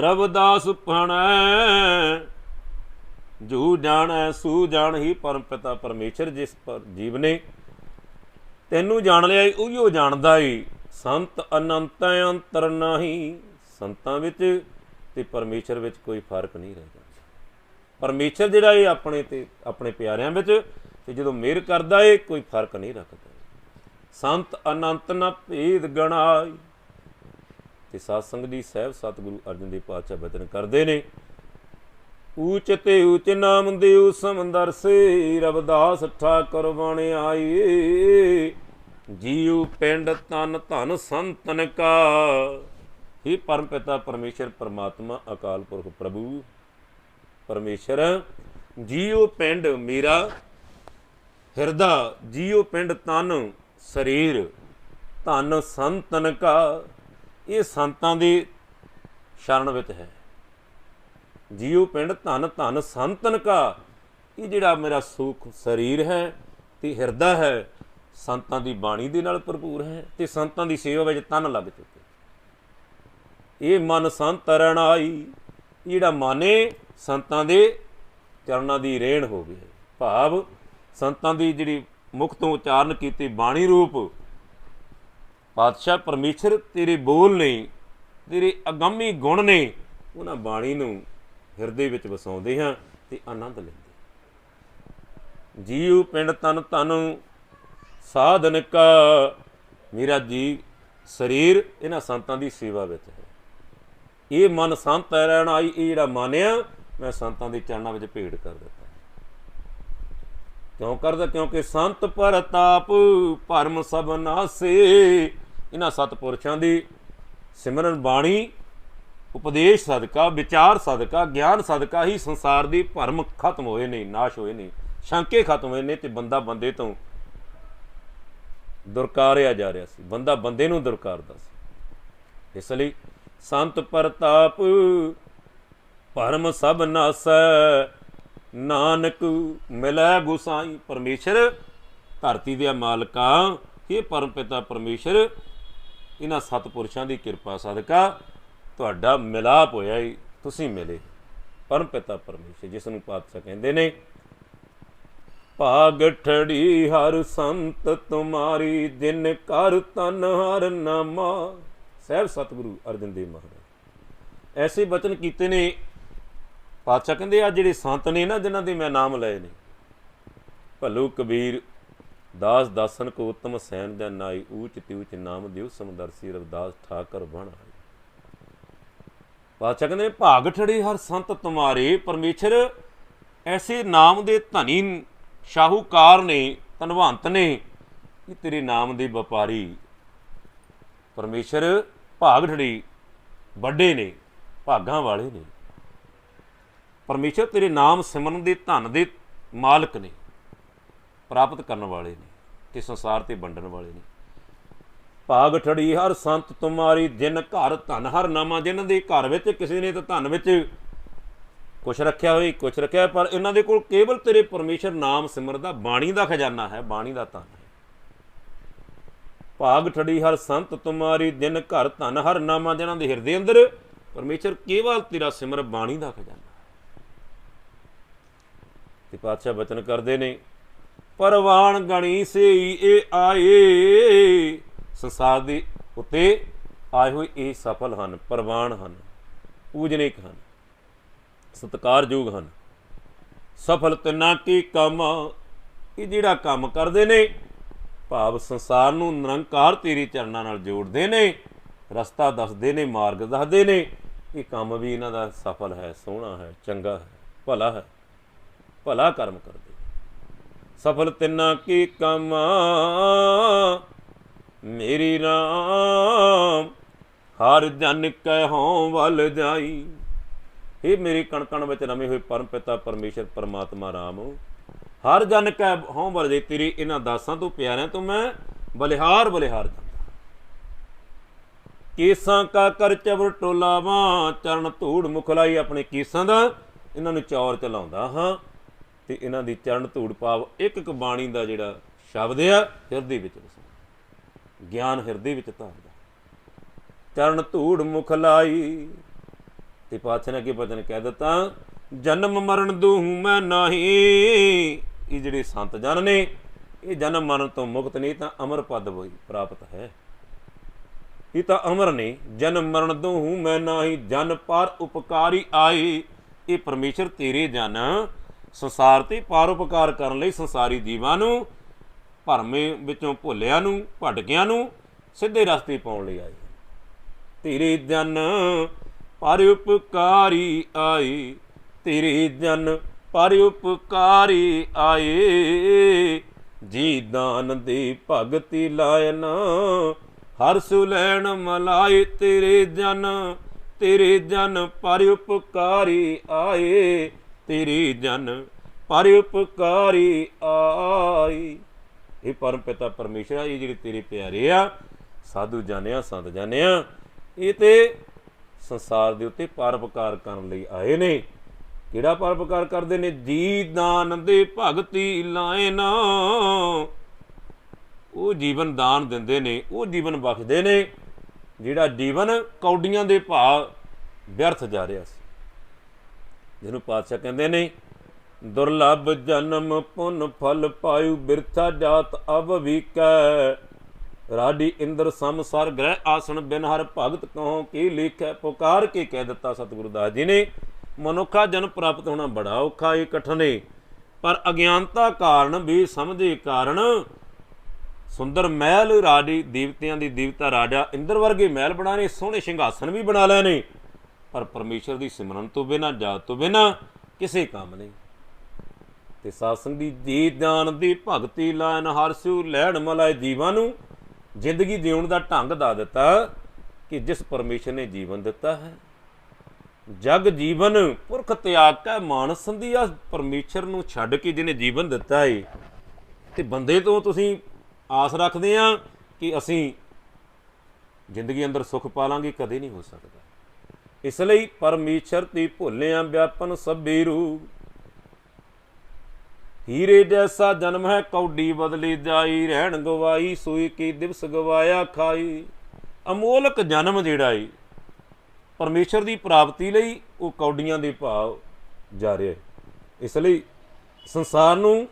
ਰਵਿਦਾਸ ਪਣੈ ਜੂ ਜਾਣੈ ਸੂ ਜਾਣ ਹੀ ਪਰਮ ਪਿਤਾ ਪਰਮੇਸ਼ਰ ਜਿਸ ਪਰ ਜੀਵ ਨੇ ਤੈਨੂੰ ਜਾਣ ਲਿਆ ਉਹੀਓ ਜਾਣਦਾ ਏ। ਸੰਤ ਅਨੰਤ ਅੰਤਰ ਨਹੀਂ। ਸੰਤਾਂ ਵਿੱਚ ਤੇ ਪਰਮੇਸ਼ਰ ਵਿੱਚ ਕੋਈ ਫਰਕ ਨਹੀਂ ਰਹਿ ਜਾਂਦਾ। ਪਰਮੇਸ਼ਰ ਜਿਹੜਾ ਇਹ ਆਪਣੇ ਤੇ ਆਪਣੇ ਪਿਆਰਿਆਂ ਵਿੱਚ ਤੇ ਜਦੋਂ ਮਿਹਰ ਕਰਦਾ ਏ ਕੋਈ ਫਰਕ ਨਹੀਂ ਰੱਖਦਾ। ਸੰਤ ਅਨੰਤ ਨਾ ਭੇਦ ਗਣਾਈ। ਤੇ ਸਾਧ ਸੰਗਤ ਜੀ ਸਾਹਿਬ ਸਤਿਗੁਰੂ ਅਰਜਨ ਦੇਵ ਪਾਤਸ਼ਾਹ ਬਚਨ ਕਰਦੇ ਨੇ ਊਚ ਤੇ ਊਚ ਨਾਮ ਦਿਉ ਸਮੰਦਰ ਸੇ ਰਵਿਦਾਸ ਠਾਕੁਰ ਬਣ ਆਈ। ਜੀਉ ਪਿੰਡ ਤਨ ਧਨ ਸੰਤਨ ਕਾ। ਹੀ ਪਰਮ ਪਿਤਾ ਪਰਮੇਸ਼ਰ ਪਰਮਾਤਮਾ ਅਕਾਲ ਪੁਰਖ ਪ੍ਰਭੂ ਪਰਮੇਸ਼ਰ ਜੀਉ ਪਿੰਡ ਮੇਰਾ ਹਿਰਦਾ ਜੀਉ ਪਿੰਡ ਤਨ ਸਰੀਰ ਧਨ ਸੰਤਨ ਕਾ। ਇਹ ਸੰਤਾਂ ਦੀ ਸ਼ਰਨ ਵਿੱਚ ਹੈ। ਜੀਉ ਪਿੰਡ ਧਨ ਧਨ ਸੰਤਨ ਕਾ। ਇਹ ਜਿਹੜਾ ਮੇਰਾ ਸੁਖ ਸਰੀਰ ਹੈ ਤੇ ਹਿਰਦਾ ਹੈ ਸੰਤਾਂ ਦੀ ਬਾਣੀ ਦੇ ਨਾਲ ਭਰਪੂਰ ਹੈ ਤੇ ਸੰਤਾਂ ਦੀ ਸੇਵਾ ਵਿੱਚ ਤਨ ਲੱਗ ਚੁੱਕੇ। ਇਹ ਮਨ ਸੰਤ ਰਣਾਈ। ਜਿਹੜਾ ਮਨ ਸੰਤਾਂ ਦੇ ਚਰਨਾਂ ਦੀ ਰੇਣ ਹੋ ਗਈ। ਭਾਵ ਸੰਤਾਂ ਦੀ ਜਿਹੜੀ ਮੁਖ ਤੋਂ ਉਚਾਰਨ ਕੀਤੀ ਬਾਣੀ ਰੂਪ ਪਾਤਸ਼ਾਹ ਪਰਮੇਸ਼ਰ ਤੇਰੇ ਬੋਲ ਨੇ ਤੇਰੇ ਅਗੰਮੀ ਗੁਣ ਨੇ ਉਹਨਾਂ ਬਾਣੀ ਨੂੰ ਹਿਰਦੇ ਵਿੱਚ ਵਸਾਉਂਦੇ ਹਾਂ ਤੇ ਆਨੰਦ ਲੈਂਦੇ। ਜੀਉ ਪਿੰਡ ਤਨ ਧਨ ਸਾਧਨ ਕਾ। ਮੇਰਾ ਜੀ ਸਰੀਰ ਇਹਨਾਂ ਸੰਤਾਂ ਦੀ ਸੇਵਾ ਵਿੱਚ ਹੈ। ਇਹ ਮਨ ਸੰਤ ਹੈ ਰਹਿਣ ਆਈ, ਇਹ ਜਿਹੜਾ ਮਨ ਆ ਮੈਂ ਸੰਤਾਂ ਦੇ ਚਰਨਾਂ ਵਿੱਚ ਭੇਟ ਕਰ ਦਿੱਤਾ। ਕਿਉਂ ਕਰਦਾ? ਕਿਉਂਕਿ ਸੰਤ ਪ੍ਰਤਾਪ ਭਰਮ ਸਭ ਨਾਸੇ। ਇਹਨਾਂ ਸਤਪੁਰਸ਼ਾਂ ਦੀ ਸਿਮਰਨ ਬਾਣੀ ਉਪਦੇਸ਼ ਸਦਕਾ, ਵਿਚਾਰ ਸਦਕਾ, ਗਿਆਨ ਸਦਕਾ ਹੀ ਸੰਸਾਰ ਦੀ ਭਰਮ ਖਤਮ ਹੋਏ ਨੇ, ਨਾਸ਼ ਹੋਏ ਨੇ, ਸ਼ੰਕੇ ਖਤਮ ਹੋਏ ਨੇ, ਤੇ ਬੰਦਾ ਬੰਦੇ ਤੋਂ ਦੁਰਕਾਰਿਆ ਜਾ ਰਿਹਾ ਸੀ, ਬੰਦਾ ਬੰਦੇ ਨੂੰ ਦੁਰਕਾਰਦਾ ਸੀ। ਇਸ ਲਈ ਸੰਤ ਪ੍ਰਤਾਪ ਭਰਮ ਸਭ ਨਾਸੈ, ਨਾਨਕ ਮਿਲੈ ਗੁਸਾਈ। ਪਰਮੇਸ਼ਰ ਧਰਤੀ ਦੇ ਮਾਲਕਾ, ਇਹ ਪਰਮ ਪਿਤਾ ਪਰਮੇਸ਼ਰ, ਇਹਨਾਂ ਸਤਪੁਰਸ਼ਾਂ ਦੀ ਕਿਰਪਾ ਸਦਕਾ ਤੁਹਾਡਾ ਮਿਲਾਪ ਹੋਇਆ ਹੀ, ਤੁਸੀਂ ਮਿਲੇ। ਪਰਮ ਪਿਤਾ ਪਰਮੇਸ਼ਰ ਜਿਸ ਨੂੰ ਪਾਤਸ਼ਾਹ ਕਹਿੰਦੇ ਨੇ, ਭਾਗ ਠੜੀ ਹਰ ਸੰਤ ਤੁਮਾਰੀ, ਜਿਨ ਕਰ ਤਨ ਹਰ ਨਾਮਾ। ਸਹਿਬ ਸਤਿਗੁਰੂ ਅਰਜਨ ਦੇਵ ਮਹਾਰਾਜ ਐਸੇ ਬਚਨ ਕੀਤੇ ਨੇ। ਪਾਤਸ਼ਾਹ ਕਹਿੰਦੇ ਆ ਜਿਹੜੇ ਸੰਤ ਨੇ ਨਾ, ਜਿਨ੍ਹਾਂ ਦੇ ਮੈਂ ਨਾਮ ਲਏ ਨੇ, ਭੱਲੂ ਕਬੀਰ ਦਾਸ ਦਾਸਨ ਕੋ ਉੱਤਮ ਸੈਨ ਜਨ ਨਾਈ, ਊਚ ਤਿਊਚ ਨਾਮ ਦਿਉ ਸਮਦਰਸੀ ਰਵਿਦਾਸ ਠਾਕਰ ਬਣ ਆਈ। ਪਾਤਸ਼ਾਹ ਕਹਿੰਦੇ ਭਾਗ ਠੜੀ ਹਰ ਸੰਤ ਤੁਮਾਰੇ। ਪਰਮੇਸ਼ਰ ਐਸੇ ਨਾਮ ਦੇ ਧਨੀ ਸ਼ਾਹੂਕਾਰ ਨੇ, ਧਨਵੰਤ ਨੇ, ਇਹ ਤੇਰੇ ਨਾਮ ਦੇ ਵਪਾਰੀ। ਪਰਮੇਸ਼ਰ ਭਾਗ ਠੜੀ ਵੱਡੇ ਨੇ, ਭਾਗਾਂ ਵਾਲੇ ਨੇ। ਪਰਮੇਸ਼ਰ ਤੇਰੇ ਨਾਮ ਸਿਮਰਨ ਦੇ ਧਨ ਦੇ ਮਾਲਕ ਨੇ, ਪ੍ਰਾਪਤ ਕਰਨ ਵਾਲੇ ਨੇ, ਤੇ ਸੰਸਾਰ ਤੇ ਵੰਡਣ ਵਾਲੇ ਨੇ। ਭਾਗ ਠੜੀ ਹਰ ਸੰਤ ਤੁਮਾਰੀ, ਜਿਨ ਘਰ ਧਨ ਹਰ ਨਾਮਾ। ਜਿਨ੍ਹਾਂ ਦੇ ਘਰ ਵਿੱਚ ਕਿਸੇ ਨੇ ਤਾਂ ਧਨ ਵਿੱਚ ਕੁਛ ਰੱਖਿਆ ਹੋਈ, ਕੁਛ ਰੱਖਿਆ, ਪਰ ਇਹਨਾਂ ਦੇ ਕੋਲ ਕੇਵਲ ਤੇਰੇ ਪਰਮੇਸ਼ਰ ਨਾਮ ਸਿਮਰਦਾ ਬਾਣੀ ਦਾ ਖਜ਼ਾਨਾ ਹੈ, ਬਾਣੀ ਦਾ ਧਨ ਹੈ। ਭਾਗ ਠੜੀ ਹਰ ਸੰਤ ਤੁਮਾਰੀ, ਜਿਨ ਘਰ ਧਨ ਹਰ ਨਾਮਾ। ਜਿਨ੍ਹਾਂ ਦੇ ਹਿਰਦੇ ਅੰਦਰ ਪਰਮੇਸ਼ਰ ਕੇਵਲ ਤੇਰਾ ਸਿਮਰ ਬਾਣੀ ਦਾ ਖਜ਼ਾਨਾ। ਤੇ ਪਾਤਸ਼ਾਹ ਬਚਨ ਕਰਦੇ ਨੇ, ਪਰਵਾਨ ਗਣੀ ਸੇਈ ਇਹ ਆਏ। ਸੰਸਾਰ ਦੇ ਉੱਤੇ ਆਏ ਹੋਏ ਇਹ ਸਫਲ ਹਨ, ਪ੍ਰਵਾਨ ਹਨ, ਪੂਜਨੀਕ ਹਨ, ਸਤਿਕਾਰਯੋਗ ਹਨ। ਸਫਲ ਤਿੰਨਾਂ ਕੀ ਕੰਮ। ਇਹ ਜਿਹੜਾ ਕੰਮ ਕਰਦੇ ਨੇ, ਭਾਵ ਸੰਸਾਰ ਨੂੰ ਨਿਰੰਕਾਰ ਤੇਰੇ ਚਰਨਾਂ ਨਾਲ ਜੋੜਦੇ ਨੇ, ਰਸਤਾ ਦੱਸਦੇ ਨੇ, ਮਾਰਗ ਦੱਸਦੇ ਨੇ। ਇਹ ਕੰਮ ਵੀ ਇਹਨਾਂ ਦਾ ਸਫਲ ਹੈ, ਸੋਹਣਾ ਹੈ, ਚੰਗਾ ਹੈ, ਭਲਾ ਹੈ, ਭਲਾ ਕਰਮ ਕਰਦੇ। ਸਫਲ ਤਿੰਨਾਂ ਕੀ ਕੰਮ ਮੇਰੀ ਰਾਮ, ਹਰ ਜਨ ਕਹਿ ਵੱਲ ਜਾਈ। ਇਹ ਮੇਰੇ ਕਣ ਕਣ ਵਿੱਚ ਰਮੇ ਹੋਏ ਪਰਮ ਪਿਤਾ ਪਰਮੇਸ਼ਰ ਪਰਮਾਤਮਾ ਰਾਮ, ਹਰ ਜਨ ਕਹਿ ਹੋਂ ਵੱਲ ਜਾਈ। ਤੇਰੇ ਇਹਨਾਂ ਦਾਸਾਂ ਤੋਂ ਪਿਆਰਿਆਂ ਤੋਂ ਮੈਂ ਬਲਿਹਾਰ ਬਲਿਹਾਰ ਜਾਂਦਾ। ਕੇਸਾਂ ਕਾ ਕਰ ਚਵਰ ਟੋਲਾਵਾਂ, ਚਰਨ ਧੂੜ ਮੁਖ ਲਾਈ। ਆਪਣੇ ਕੇਸਾਂ ਦਾ ਇਹਨਾਂ ਨੂੰ ਚੌਰ ਚਲਾਉਂਦਾ ਹਾਂ, ਤੇ ਇਹਨਾਂ ਦੀ ਚਰਨ ਧੂੜ ਭਾਵ ਇੱਕ ਇੱਕ ਬਾਣੀ ਦਾ ਜਿਹੜਾ ਸ਼ਬਦ ਆ ਹਿਰਦੇ ਵਿੱਚ ਵਸਾਉਂਦਾ, ਗਿਆਨ ਹਿਰਦੇ ਵਿੱਚ ਧਾਰਦਾ। ਚਰਨ ਧੂੜ ਮੁਖ ਲਾਈ। ਤੇ ਪਾਤਸ਼ਾਹ ਨੇ ਅੱਗੇ ਬਚਨ ਕਹਿ ਦਿੱਤਾ, ਜਨਮ ਮਰਨ ਦੂਹ ਮੈਂ ਨਾਹੀ। ਇਹ ਜਿਹੜੇ ਸੰਤ ਜਨ ਨੇ, ਇਹ ਜਨਮ ਮਰਨ ਤੋਂ ਮੁਕਤ ਨਹੀਂ, ਤਾਂ ਅਮਰ ਪਦ ਹੋਈ ਪ੍ਰਾਪਤ ਹੈ। ਇਹ ਤਾਂ ਅਮਰ ਨੇ। ਜਨਮ ਮਰਨ ਦੂਹ ਮੈਂ ਨਾਹੀ, ਜਨ ਪਰ ਉਪਕਾਰੀ ਆਏ। ਇਹ ਪਰਮੇਸ਼ਰ ਤੇਰੇ ਜਨ ਸੰਸਾਰ ਤੇ ਪਰਉਪਕਾਰ ਕਰਨ ਲਈ ਸੰਸਾਰੀ ਜੀਵਾਂ ਨੂੰ, ਭਰਮੇ ਵਿੱਚੋਂ ਭੁੱਲਿਆਂ ਨੂੰ, ਭਟਕਿਆਂ ਨੂੰ ਸਿੱਧੇ ਰਸਤੇ ਪਾਉਣ ਲਈ ਆਏ। ਤੇਰੇ ਜਨ ਪਰਉਪਕਾਰੀ ਆਏ, ਤੇਰੇ ਜਨ ਪਰਉਪਕਾਰੀ ਆਏ। ਜੀ ਦਾਨ ਦੇ ਭਗਤੀ ਲਾਇਨ, ਹਰ ਸੁਲੈਣ ਮਲਾਏ। ਤੇਰੇ ਜਨ ਪਰਉਪਕਾਰੀ ਆਏ, ਤੇਰੇ ਜਨ ਪਰਉਪਕਾਰੀ ਆਈ। ਇਹ ਪਰਮ ਪਿਤਾ ਪਰਮੇਸ਼ਰ ਆ, ਇਹ ਜਿਹੜੇ ਤੇਰੇ ਪਿਆਰੇ ਆ, ਸਾਧੂ ਜਾਣਿਆ, ਸੰਤ ਜਾਣਿਆ, ਇਹ ਤੇ ਸੰਸਾਰ ਦੇ ਉੱਤੇ ਪਰਉਪਕਾਰ ਕਰਨ ਲਈ ਆਏ ਨੇ। ਕਿਹੜਾ ਪਰਉਪਕਾਰ ਕਰਦੇ ਨੇ? ਜੀ ਦਾਨ ਦੇ ਭਗਤੀ ਲਾਏ ਨਾ। ਉਹ ਜੀਵਨ ਦਾਨ ਦਿੰਦੇ ਨੇ, ਉਹ ਜੀਵਨ ਬਖਸ਼ਦੇ ਨੇ ਜਿਹੜਾ ਜੀਵਨ ਕੌਡੀਆਂ ਦੇ ਭਾਅ ਵਿਅਰਥ ਜਾ ਰਿਹਾ ਸੀ। ਜਿਹਨੂੰ ਪਾਤਸ਼ਾਹ ਕਹਿੰਦੇ ਨੇ, ਦੁਰਲਭ ਜਨਮ ਪੁੰਨ ਫਲ ਪਾਇਓ, ਬਿਰਥਾ ਜਾਤ ਅਬ ਵੀਕੈ। ਰਾਡੀ ਇੰਦਰ ਸਮਸਰ ਗ੍ਰਹਿ ਆਸਣ, ਬਿਨ ਹਰ ਭਗਤ ਕਹੋ ਕੀ ਲਿਖੈ। ਪੁਕਾਰ ਕੇ ਕਹਿ ਦਿੱਤਾ ਸਤਿਗੁਰੂ ਦਾਸ ਜੀ ਨੇ, ਮਨੁੱਖਾ ਜਨ ਪ੍ਰਾਪਤ ਹੋਣਾ ਬੜਾ ਔਖਾ, ਇਹ ਕਠਿਨ ਏ, ਪਰ ਅਗਿਆਨਤਾ ਕਾਰਨ, ਬੇਸਮਝੇ ਕਾਰਨ ਸੁੰਦਰ ਮਹਿਲ ਰਾਡੀ ਦੇਵਤਿਆਂ ਦੀ ਦੇਵਤਾ ਰਾਜਾ ਇੰਦਰ ਵਰਗੇ ਮਹਿਲ ਬਣਾਣੇ, ਸੋਹਣੇ ਸਿੰਘਾਸਨ ਵੀ ਬਣਾ ਲੈਣੇ, ਪਰ ਪਰਮੇਸ਼ਰ ਦੀ ਸਿਮਰਨ ਤੋਂ ਬਿਨਾਂ, ਜਾਤ ਤੋਂ ਬਿਨਾਂ ਕਿਸੇ ਕੰਮ ਨਹੀਂ। ਤੇ ਸਾਸੰਗ ਦੀ ਜੀ ਜਾਨ ਦੀ ਭਗਤੀ ਲਾਇਨ ਹਰਸਿਉ ਲੈਣ ਮਲਾਏ। ਜੀਵਾਂ ਨੂੰ ਜ਼ਿੰਦਗੀ ਜਿਉਣ ਦਾ ਢੰਗ ਦੱਸ ਦਿੱਤਾ ਕਿ ਜਿਸ ਪਰਮੇਸ਼ਰ ਨੇ ਜੀਵਨ ਦਿੱਤਾ ਹੈ। ਜਗ ਜੀਵਨ ਪੁਰਖ ਤਿਆਗ ਕੈ ਮਾਨਸ ਸੰਧੀਆ। ਪਰਮੇਸ਼ਰ ਨੂੰ ਛੱਡ ਕੇ ਜਿਹਨੇ ਜੀਵਨ ਦਿੱਤਾ ਏ, ਤੇ ਬੰਦੇ ਤੋਂ ਤੁਸੀਂ ਆਸ ਰੱਖਦੇ ਆ ਕਿ ਅਸੀਂ ਜ਼ਿੰਦਗੀ ਅੰਦਰ ਸੁੱਖ ਪਾਲਾਂਗੇ, ਕਦੇ ਨਹੀਂ ਹੋ ਸਕਦਾ। ਇਸ ਲਈ ਪਰਮੇਸ਼ਰ ਤੀ ਭੁੱਲਿਆ ਵਿਆਪਨ ਸਭੇ ਰੂਪ। ਹੀਰੇ ਜੈਸਾ ਜਨਮ ਹੈ ਕੌਡੀ ਬਦਲੀ ਜਾਈ। ਰਹਿਣ ਗਵਾਈ ਸੋਈ ਕੀ ਦਿਵਸ ਗਵਾਇਆ ਖਾਈ। ਅਮੋਲਕ ਜਨਮ ਜਿਹੜਾ ਏ ਪਰਮੇਸ਼ਰ ਦੀ ਪ੍ਰਾਪਤੀ ਲਈ ਉਹ ਕੌਡੀਆਂ ਦੇ ਭਾਵ ਜਾ ਰਿਹਾ। ਇਸ ਲਈ ਸੰਸਾਰ ਨੂੰ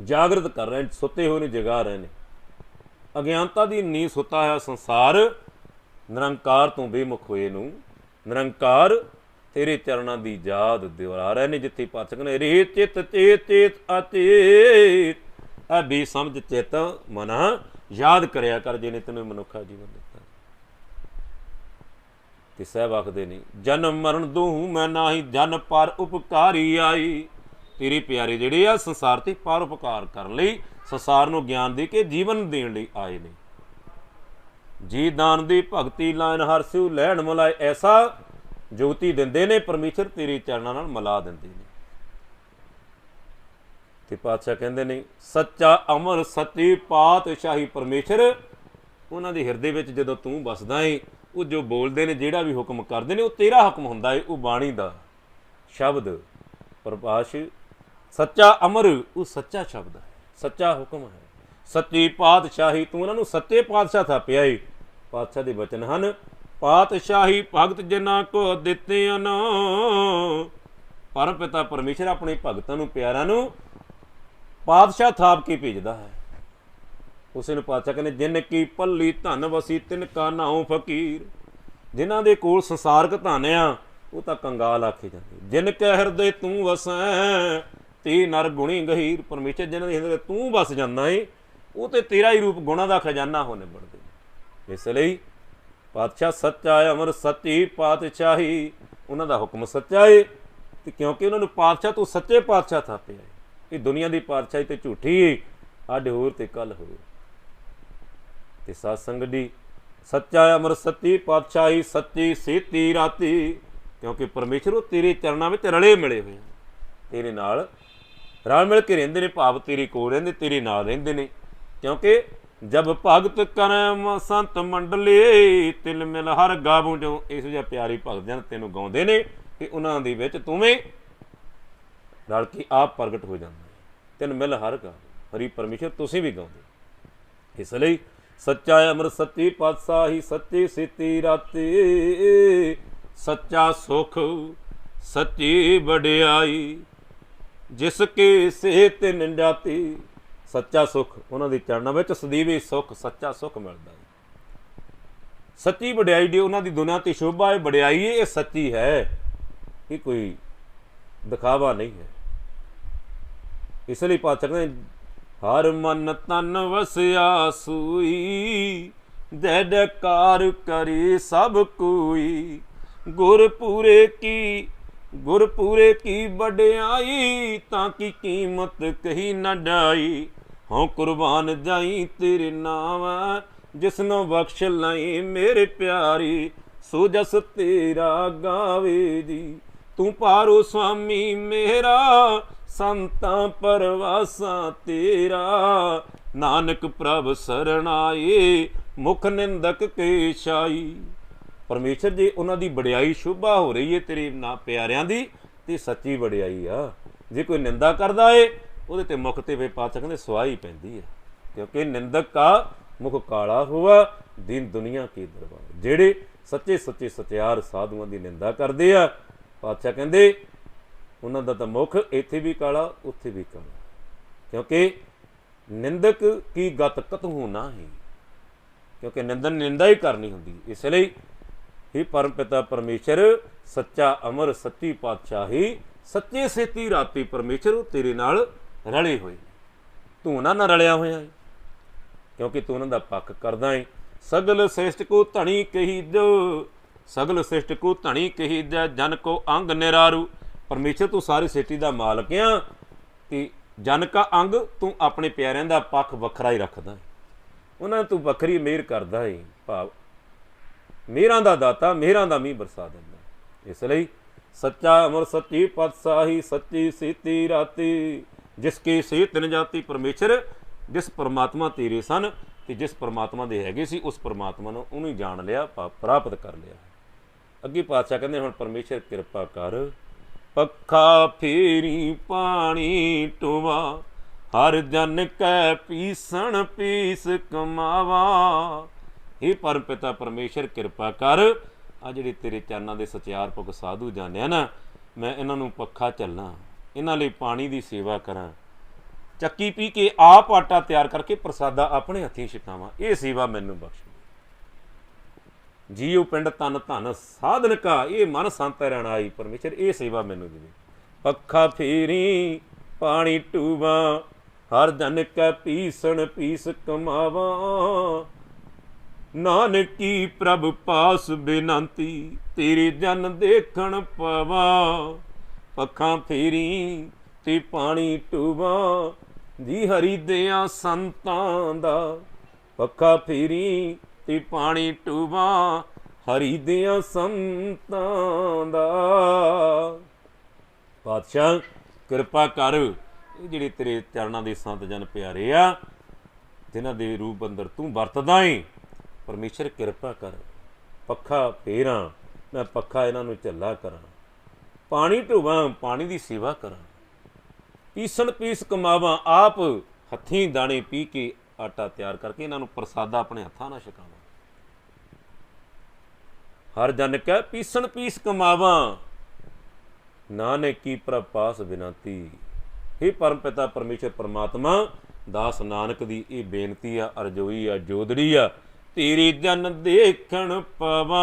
ਜਾਗਰਤ ਕਰ ਰਹੇ, ਸੁੱਤੇ ਹੋਏ ਨੂੰ ਜਗਾ ਰਹੇ ਨੇ। ਅਗਿਆਨਤਾ ਦੀ ਨੀਂਦ ਸੁੱਤਾ ਹੋਇਆ ਸੰਸਾਰ ਨਿਰੰਕਾਰ ਤੋਂ ਬੇਮੁਖ ਹੋਏ ਨੂੰ ਨਿਰੰਕਾਰ ਤੇਰੇ ਚਰਨਾਂ ਦੀ ਯਾਦ ਦਿਵਾ ਰਹੇ ਨੇ। ਜਿੱਥੇ ਪਾਤਸ਼ਾਹ ਕਹਿੰਦੇ ਰੇ ਚਿਤ ਚੇਤ ਚੇਤ ਅਚੇਤ, ਇਹ ਬੇਸਮਝ ਚਿੱਤ ਮਨਾ ਯਾਦ ਕਰਿਆ ਕਰ ਜਿਹਨੇ ਤੈਨੂੰ ਮਨੁੱਖਾ ਜੀਵਨ ਦਿੱਤਾ। ਤੇ ਸਾਹਿਬ ਆਖਦੇ ਨੇ ਜਨਮ ਮਰਨ ਦੂਹ ਮੈਂ ਨਾਹੀ, ਜਨ ਪਰ ਉਪਕਾਰੀ ਆਈ। ਤੇਰੇ ਪਿਆਰੇ ਜਿਹੜੇ ਆ ਸੰਸਾਰ ਤੇ ਪਰ ਉਪਕਾਰ ਕਰਨ ਲਈ, ਸੰਸਾਰ ਨੂੰ ਗਿਆਨ ਦੇ ਕੇ ਜੀਵਨ ਦੇਣ ਲਈ ਆਏ ਨੇ। ਜੀ ਦਾਨ ਦੀ ਭਗਤੀ ਲਾਇਨ ਹਰਸਿਉ ਲੈਣ ਮਲਾਏ। ਐਸਾ ਜੁਗਤੀ ਦਿੰਦੇ ਨੇ ਪਰਮੇਸ਼ਰ, ਤੇਰੇ ਚਰਨਾਂ ਨਾਲ ਮਿਲਾ ਦਿੰਦੇ ਨੇ। ਤੇ ਪਾਤਸ਼ਾਹ ਕਹਿੰਦੇ ਨੇ ਸੱਚਾ ਅਮਰ ਸੱਚੀ ਪਾਤਸ਼ਾਹੀ। ਪਰਮੇਸ਼ਰ ਉਹਨਾਂ ਦੇ ਹਿਰਦੇ ਵਿੱਚ ਜਦੋਂ ਤੂੰ ਵਸਦਾ ਏ, ਉਹ ਜੋ ਬੋਲਦੇ ਨੇ, ਜਿਹੜਾ ਵੀ ਹੁਕਮ ਕਰਦੇ ਨੇ, ਉਹ ਤੇਰਾ ਹੁਕਮ ਹੁੰਦਾ ਏ। ਉਹ ਬਾਣੀ ਦਾ ਸ਼ਬਦ ਪ੍ਰਭਾਸ਼ ਸੱਚਾ ਅਮਰ, ਉਹ ਸੱਚਾ ਸ਼ਬਦ ਹੈ, ਸੱਚਾ ਹੁਕਮ ਹੈ। ਸੱਚੀ ਪਾਤਸ਼ਾਹੀ, ਤੂੰ ਉਹਨਾਂ ਨੂੰ ਸੱਚੇ ਪਾਤਸ਼ਾਹ ਥਾਪਿਆ ਏ। ਪਾਤਸ਼ਾਹ ਦੇ ਬਚਨ ਹਨ ਪਾਤਸ਼ਾਹੀ ਭਗਤ ਜਿਨ੍ਹਾਂ ਕੋ ਦਿੱਤੇ ਹਨ। ਪਰਮ ਪਿਤਾ ਪਰਮੇਸ਼ਰ ਆਪਣੇ ਭਗਤਾਂ ਨੂੰ, ਪਿਆਰਿਆਂ ਨੂੰ ਪਾਤਸ਼ਾਹ ਥਾਪ ਕੇ ਭੇਜਦਾ ਹੈ। ਉਸੇ ਨੂੰ ਪਾਤਸ਼ਾਹ ਕਹਿੰਦੇ ਜਿਨ ਕੀ ਪੱਲੀ ਧਨ ਵਸੀ ਤਿਨ ਕਾ ਨਾਉ ਫਕੀਰ। ਜਿਨ੍ਹਾਂ ਦੇ ਕੋਲ ਸੰਸਾਰਕ ਧਨ ਆ ਉਹ ਤਾਂ ਕੰਗਾਲ ਆਖੇ ਜਾਂਦੇ। ਜਿਨ ਕੈ ਹਿਰਦੇ ਤੂੰ ਵਸੈ ਤੇ ਨਰ ਗੁਣੀ ਗਹੀਰ। ਪਰਮੇਸ਼ਰ ਜਿਨ੍ਹਾਂ ਦੇ ਹਿਰਦੇ ਤੂੰ ਵਸ ਜਾਂਦਾ ਏ, ਉਹ ਤੇ ਤੇਰਾ ਹੀ ਰੂਪ ਗੁਣਾਂ ਦਾ ਖਜ਼ਾਨਾ ਹੋ ਨਿਬੜਦੇ। ਇਸ ਲਈ ਪਾਤਸ਼ਾਹ ਸੱਚਾ ਅਮਰ ਸੱਚੀ ਪਾਤਸ਼ਾਹੀ, ਉਹਨਾਂ ਦਾ ਹੁਕਮ ਸੱਚਾ ਏ। ਤੇ ਕਿਉਂਕਿ ਉਹਨਾਂ ਨੂੰ ਪਾਤਸ਼ਾਹ ਤੋਂ ਸੱਚੇ ਪਾਤਸ਼ਾਹ ਥਾਪਿਆ ਏ। ਇਹ ਦੁਨੀਆ ਦੀ ਪਾਤਸ਼ਾਹੀ ਤੇ ਝੂਠੀ ਏ, ਅੱਡ ਹੋਰ ਤੇ ਕੱਲ ਹੋਰ। ਤੇ ਸਾਧ ਸੰਗਤ ਦੀ ਸੱਚਾ ਅਮਰ ਸੱਚੀ ਪਾਤਸ਼ਾਹੀ, ਸੱਚੀ ਸੇਤੀ ਰਾਤੀ। ਕਿਉਂਕਿ ਪਰਮੇਸ਼ਰ ਉਹ ਤੇਰੇ ਚਰਨਾਂ ਵਿੱਚ ਰਲੇ ਮਿਲੇ ਹੋਏ ਆ, ਤੇਰੇ ਨਾਲ ਰਲ ਮਿਲ ਕੇ ਰਹਿੰਦੇ ਨੇ, ਭਾਵ ਤੇਰੇ ਕੋਲ ਰਹਿੰਦੇ, ਤੇਰੇ ਨਾਲ ਰਹਿੰਦੇ ਨੇ। ਕਿਉਂਕਿ ਜਬ ਭਗਤ ਕਰਮ ਸੰਤ ਮੰਡਲੇ ਤਿਲ ਮਿਲ ਹਰ ਗਾਵੂ। ਜੋ ਇਹੋ ਜਿਹਾ ਪਿਆਰੀ ਭਗਤ ਜਨ ਤੈਨੂੰ ਗਾਉਂਦੇ ਨੇ ਕਿ ਉਹਨਾਂ ਦੇ ਵਿੱਚ ਤੂਵੇਂ ਰਲ ਕੇ ਆਪ ਪ੍ਰਗਟ ਹੋ ਜਾਂਦਾ। ਤਿਲ ਮਿਲ ਹਰ ਗਾਵੂ, ਹਰੀ ਪਰਮੇਸ਼ਰ ਤੁਸੀਂ ਵੀ ਗਾਉਂਦੇ। ਇਸ ਲਈ ਸੱਚਾ ਅਮਰ ਸੱਚੀ ਪਾਤਸ਼ਾਹੀ, ਸੱਚੀ ਸੇਤੀ ਰਾਤੀ। ਸੱਚਾ ਸੁਖ ਸੱਚੀ ਵਡਿਆਈ, ਜਿਸ ਕੇ ਸੇ ਤਿਨ ਜਾਤੀ। ਸੱਚਾ ਸੁੱਖ ਉਹਨਾਂ ਦੇ ਚਰਨਾਂ ਵਿੱਚ ਸਦੀਵੀ ਸੁੱਖ, ਸੱਚਾ ਸੁੱਖ ਮਿਲਦਾ ਹੈ। ਸੱਚੀ ਵਡਿਆਈ ਦੀ ਉਹਨਾਂ ਦੀ ਦੁਨੀਆ ਤੇ ਸ਼ੋਭਾ ਹੈ, ਵਡਿਆਈ ਇਹ ਸੱਚੀ ਹੈ, ਇਹ ਕੋਈ ਦਿਖਾਵਾ ਨਹੀਂ ਹੈ। ਇਸ ਲਈ ਪਾਤਸ਼ਾਹ ਕਹਿੰਦੇ ਹਰ ਮਨ ਤਨ ਵਸਿਆ ਸੂਈ, ਜੈ ਜੈਕਾਰ ਕਰੇ ਸਭ ਕੋਈ। ਗੁਰਪੂਰੇ ਕੀ ਵਡਿਆਈ, ਤਾਂ ਕੀ ਕੀਮਤ ਕਹੀ ਨਾ ਡਾਈ। ਹਉ ਕੁਰਬਾਨ ਜਾਈ ਤੇਰੇ ਨਾਮ, ਜਿਸਨੂੰ ਬਖਸ਼ ਲਈ ਮੇਰੇ ਪਿਆਰੀ। ਸੋ ਜਸ ਤੇਰਾ ਗਾਵੇ ਜੀ, ਤੂੰ ਪਾਰੋ ਸੁਆਮੀ ਮੇਰਾ। ਸੰਤਾਂ ਪਰਵਾਸਾਂ ਤੇਰਾ, ਨਾਨਕ ਪ੍ਰਭ ਸਰਣਾਏ। ਮੁਖ ਨਿੰਦਕ ਕੇ ਛਾਈ। ਪਰਮੇਸ਼ਰ ਜੇ ਉਹਨਾਂ ਦੀ ਵਡਿਆਈ ਸ਼ੋਭਾ ਹੋ ਰਹੀ ਹੈ ਤੇਰੇ ਨਾ ਪਿਆਰਿਆਂ ਦੀ, ਤੇ ਸੱਚੀ ਵਡਿਆਈ ਆ। ਜੇ ਕੋਈ ਨਿੰਦਾ ਕਰਦਾ ਏ ਉਹਦੇ ਤੇ ਮੁਖ ਤੇ ਵੇ ਪਾਤਸ਼ਾਹ ਕਹਿੰਦੇ ਸਵਾਈ ਪੈਂਦੀ ਹੈ। ਕਿਉਂਕਿ ਨਿੰਦਕ ਕਾ ਮੁਖ ਕਾਲਾ ਹੋਆ, ਦੀਨ ਦੁਨੀਆ ਕੀ ਦਰਬਾਰ। ਜਿਹੜੇ ਸੱਚੇ ਸੱਚੇ ਸਚਿਆਰ ਸਾਧੂਆਂ ਦੀ ਨਿੰਦਾ ਕਰਦੇ ਆ, ਪਾਤਸ਼ਾਹ ਕਹਿੰਦੇ ਉਹਨਾਂ ਦਾ ਤਾਂ ਮੁਖ ਇੱਥੇ ਵੀ ਕਾਲਾ ਉੱਥੇ ਵੀ ਕਾਲਾ। ਕਿਉਂਕਿ ਨਿੰਦਕ ਕੀ ਗਤ ਕਤਹੂ ਨਾ ਹੀ, ਕਿਉਂਕਿ ਨਿੰਦਾ ਹੀ ਕਰਨੀ ਹੁੰਦੀ। ਇਸ ਲਈ ਹੀ ਪਰਮ ਪਿਤਾ ਪਰਮੇਸ਼ਰ ਸੱਚਾ ਅਮਰ ਸੱਚੀ ਪਾਤਸ਼ਾਹੀ, ਸੱਚੇ ਸੇਤੀ ਰਾਤੀ। ਪਰਮੇਸ਼ਰ ਉਹ ਤੇਰੇ ਨਾਲ ਰਲੇ ਹੋਏ, ਤੂੰ ਉਹਨਾਂ ਨਾਲ ਰਲਿਆ ਹੋਇਆ ਹੈ, ਕਿਉਂਕਿ ਤੂੰ ਉਹਨਾਂ ਦਾ ਪੱਖ ਕਰਦਾ ਹੈ। ਸਗਲ ਸ੍ਰੇਸ਼ਟ ਕੋ ਧਣੀ ਕਹੀ ਜੋ, सगल सृष्ट को धनी कही जय जन को अंग निरारू। परमेश्वर तू सारी सृष्टि का मालक आ कि जन का अंग तू अपने प्यारिਆਂ ਦਾ पक्ष ਵੱਖਰਾ ही रखदा है, उन्होंने तू ਵੱਖਰੀ मेहर करदा है। भाव मेहरां दा दाता मेहरां दा मींह बरसा दिंदा। इसलिए सच्चा अमर सच्ची पातशाही सच्ची सीती राती जिसकी सी तिन जाती। परमेश्वर जिस परमात्मा तेरे सन ਤੇ जिस परमात्मा ਦੇ ਹੈਗੇ ਸੀ उस परमात्मा ਨੂੰ ਉਹਨੂੰ ਹੀ ਜਾਣ ਲਿਆ, ਪ੍ਰਾਪਤ ਕਰ ਲਿਆ। ਅੱਗੇ ਪਾਤਸ਼ਾਹ ਕਹਿੰਦੇ ਹੁਣ ਪਰਮੇਸ਼ਰ ਕਿਰਪਾ ਕਰ ਪੱਖਾ ਫੇਰੀ ਪਾਣੀ ਟੋਵਾ ਹਰ ਜਨ ਕੈ ਪੀਸਣ ਪੀਸ ਕਮਾਵਾ। ਇਹ ਪਰਮ ਪਿਤਾ ਪਰਮੇਸ਼ਰ ਕਿਰਪਾ ਕਰ ਆ ਜਿਹੜੇ ਤੇਰੇ ਚਰਨਾਂ ਦੇ ਸਚਿਆਰ ਪੁਗ ਸਾਧੂ ਜਾਣਿਆ ਨਾ, ਮੈਂ ਇਹਨਾਂ ਨੂੰ ਪੱਖਾ ਝੱਲਾਂ, ਇਹਨਾਂ ਲਈ ਪਾਣੀ ਦੀ ਸੇਵਾ ਕਰਾਂ, ਚੱਕੀ ਪੀ ਕੇ ਆਪ ਆਟਾ ਤਿਆਰ ਕਰਕੇ ਪ੍ਰਸਾਦਾ ਆਪਣੇ ਹੱਥੀਂ ਛਕਾਵਾਂ। ਇਹ ਸੇਵਾ ਮੈਨੂੰ ਬਖਸ਼। ਜੀਉ ਪਿੰਡ ਤਨ ਧਨ ਸਾਧਨ ਕਾ ਇਹ ਮਨ ਸੰਤ ਰਹਿਣਾਈ। ਪਰਮੇਸ਼ਰ ਇਹ ਸੇਵਾ ਮੈਨੂੰ ਦੇਵੇ। ਪੱਖਾ ਫੇਰੀ ਪਾਣੀ ਟੂਵਾ ਹਰ ਜਨ ਕੈ ਪੀਸਣ ਪੀਸ ਕਮਾਵਾ। ਨਾਨਕੀ ਪ੍ਰਭ ਪਾਸ ਬੇਨੰਤੀ ਤੇਰੇ ਜਨ ਦੇਖਣ ਪਵਾ। ਪੱਖਾਂ ਫੇਰੀ ਤੇ ਪਾਣੀ ਟੂਵਾ ਜੀ ਹਰੀ ਦਿਆਂ ਸੰਤਾਂ ਦਾ। ਪੱਖਾ ਫੇਰੀ ਤੇ ਪਾਣੀ ਟੂਵਾ ਹਰੀ ਦਿਆਂ ਸੰਤਾਂ ਦਾ। ਪਾਤਸ਼ਾਹ ਕਿਰਪਾ ਕਰ ਇਹ ਜਿਹੜੇ ਤੇਰੇ ਚਰਨਾਂ ਦੇ ਸੰਤ ਜਨ ਪਿਆਰੇ ਆ ਜਿਨ੍ਹਾਂ ਦੇ ਰੂਪ ਅੰਦਰ ਤੂੰ ਵਰਤਦਾ ਏ। ਪਰਮੇਸ਼ਰ ਕਿਰਪਾ ਕਰ ਪੱਖਾ ਫੇਰਾਂ, ਮੈਂ ਪੱਖਾ ਇਹਨਾਂ ਨੂੰ ਝੱਲਾ ਕਰਾਂ, ਪਾਣੀ ਢੋਵਾਂ ਪਾਣੀ ਦੀ ਸੇਵਾ ਕਰਾਂ, ਪੀਸਣ ਪੀਸ ਕਮਾਵਾਂ ਆਪ ਹੱਥੀਂ ਦਾਣੇ ਪੀ ਕੇ ਆਟਾ ਤਿਆਰ ਕਰਕੇ ਇਹਨਾਂ ਨੂੰ ਪ੍ਰਸਾਦਾ ਆਪਣੇ ਹੱਥਾਂ ਨਾਲ ਛਕਾਵਾਂ। ਹਰ ਜਨ ਕੈ ਪੀਸਣ ਪੀਸ ਕਮਾਵਾਂ ਨਾਨਕ ਕੀ ਪ੍ਰਭ ਪਾਸ ਬਿਨਤੀ। हे परम पिता परमेश्वर परमात्मा दास नानक दी ये बेनती आ अरजोई आ जोदड़ी आ तेरे जन देखण पवा।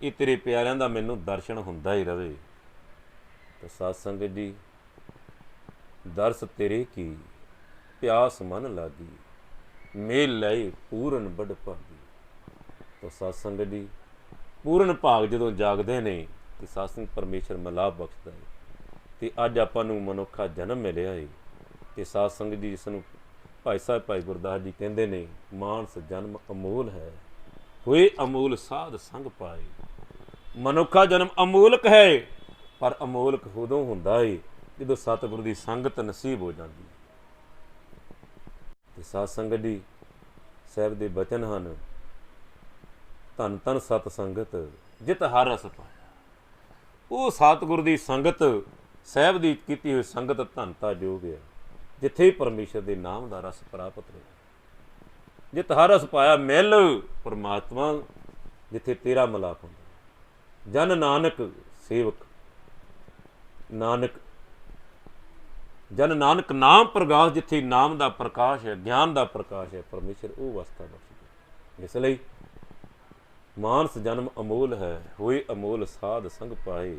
ये तेरे प्यारिਆਂ ਦਾ ਮੈਨੂੰ ਦਰਸ਼ਨ ਹੁੰਦਾ ਹੀ ਰਵੇ। तो साध संगत जी दर्श तेरे की प्यास मन लागी मेल लए पूरन बड़ भागी। तो साध संगत जी पूरन भाग जदों जागदे ने ते साध संगत परमेश्वर मिलाप बख्शदा है। ਤੇ ਅੱਜ ਆਪਾਂ ਨੂੰ ਮਨੁੱਖਾ ਜਨਮ ਮਿਲਿਆ ਏ ਤੇ ਸਾਧ ਸੰਗਤ ਜੀ ਜਿਸ ਨੂੰ ਭਾਈ ਸਾਹਿਬ ਭਾਈ ਗੁਰਦਾਸ ਜੀ ਕਹਿੰਦੇ ਨੇ ਮਾਨਸ ਜਨਮ ਅਮੋਲ ਹੈ ਹੋਏ ਅਮੋਲ ਸਾਧ ਸੰਗ ਪਾਏ। ਮਨੁੱਖਾ ਜਨਮ ਅਮੋਲਕ ਹੈ ਪਰ ਅਮੋਲਕ ਉਦੋਂ ਹੁੰਦਾ ਏ ਜਦੋਂ ਸਤਿਗੁਰੂ ਦੀ ਸੰਗਤ ਨਸੀਬ ਹੋ ਜਾਂਦੀ। ਤੇ ਸਾਧ ਸੰਗਤ ਜੀ ਸਾਹਿਬ ਦੇ ਬਚਨ ਹਨ ਧੰਨ ਧੰਨ ਸਤ ਸੰਗਤ ਜਿਤ ਹਰ ਰਸ ਪਾਇਆ। ਉਹ ਸਤਿਗੁਰੂ ਦੀ ਸੰਗਤ ਸਾਹਿਬ ਦੀ ਕੀਤੀ ਹੋਈ ਸੰਗਤ ਧੰਨਤਾ ਯੋਗ ਹੈ ਜਿੱਥੇ ਪਰਮੇਸ਼ਰ ਦੇ ਨਾਮ ਦਾ ਰਸ ਪ੍ਰਾਪਤ ਹੋਇਆ। ਜਿਤ ਹਰ ਰਸ ਪਾਇਆ ਮਿਲ ਪਰਮਾਤਮਾ ਜਿੱਥੇ ਤੇਰਾ ਮਿਲਾਪ ਹੁੰਦਾ। ਜਨ ਨਾਨਕ ਸੇਵਕ ਨਾਨਕ ਜਨ ਨਾਨਕ ਨਾਮ ਪ੍ਰਗਾਸ ਜਿੱਥੇ ਨਾਮ ਦਾ ਪ੍ਰਕਾਸ਼ ਹੈ ਗਿਆਨ ਦਾ ਪ੍ਰਕਾਸ਼ ਹੈ ਪਰਮੇਸ਼ਰ ਉਹ ਅਵਸਥਾ ਬਖਸ਼ਦਾ। ਇਸ ਲਈ ਮਾਨਸ ਜਨਮ ਅਮੋਲ ਹੈ ਹੋਏ ਅਮੋਲ ਸਾਧ ਸੰਗ ਪਾਏ।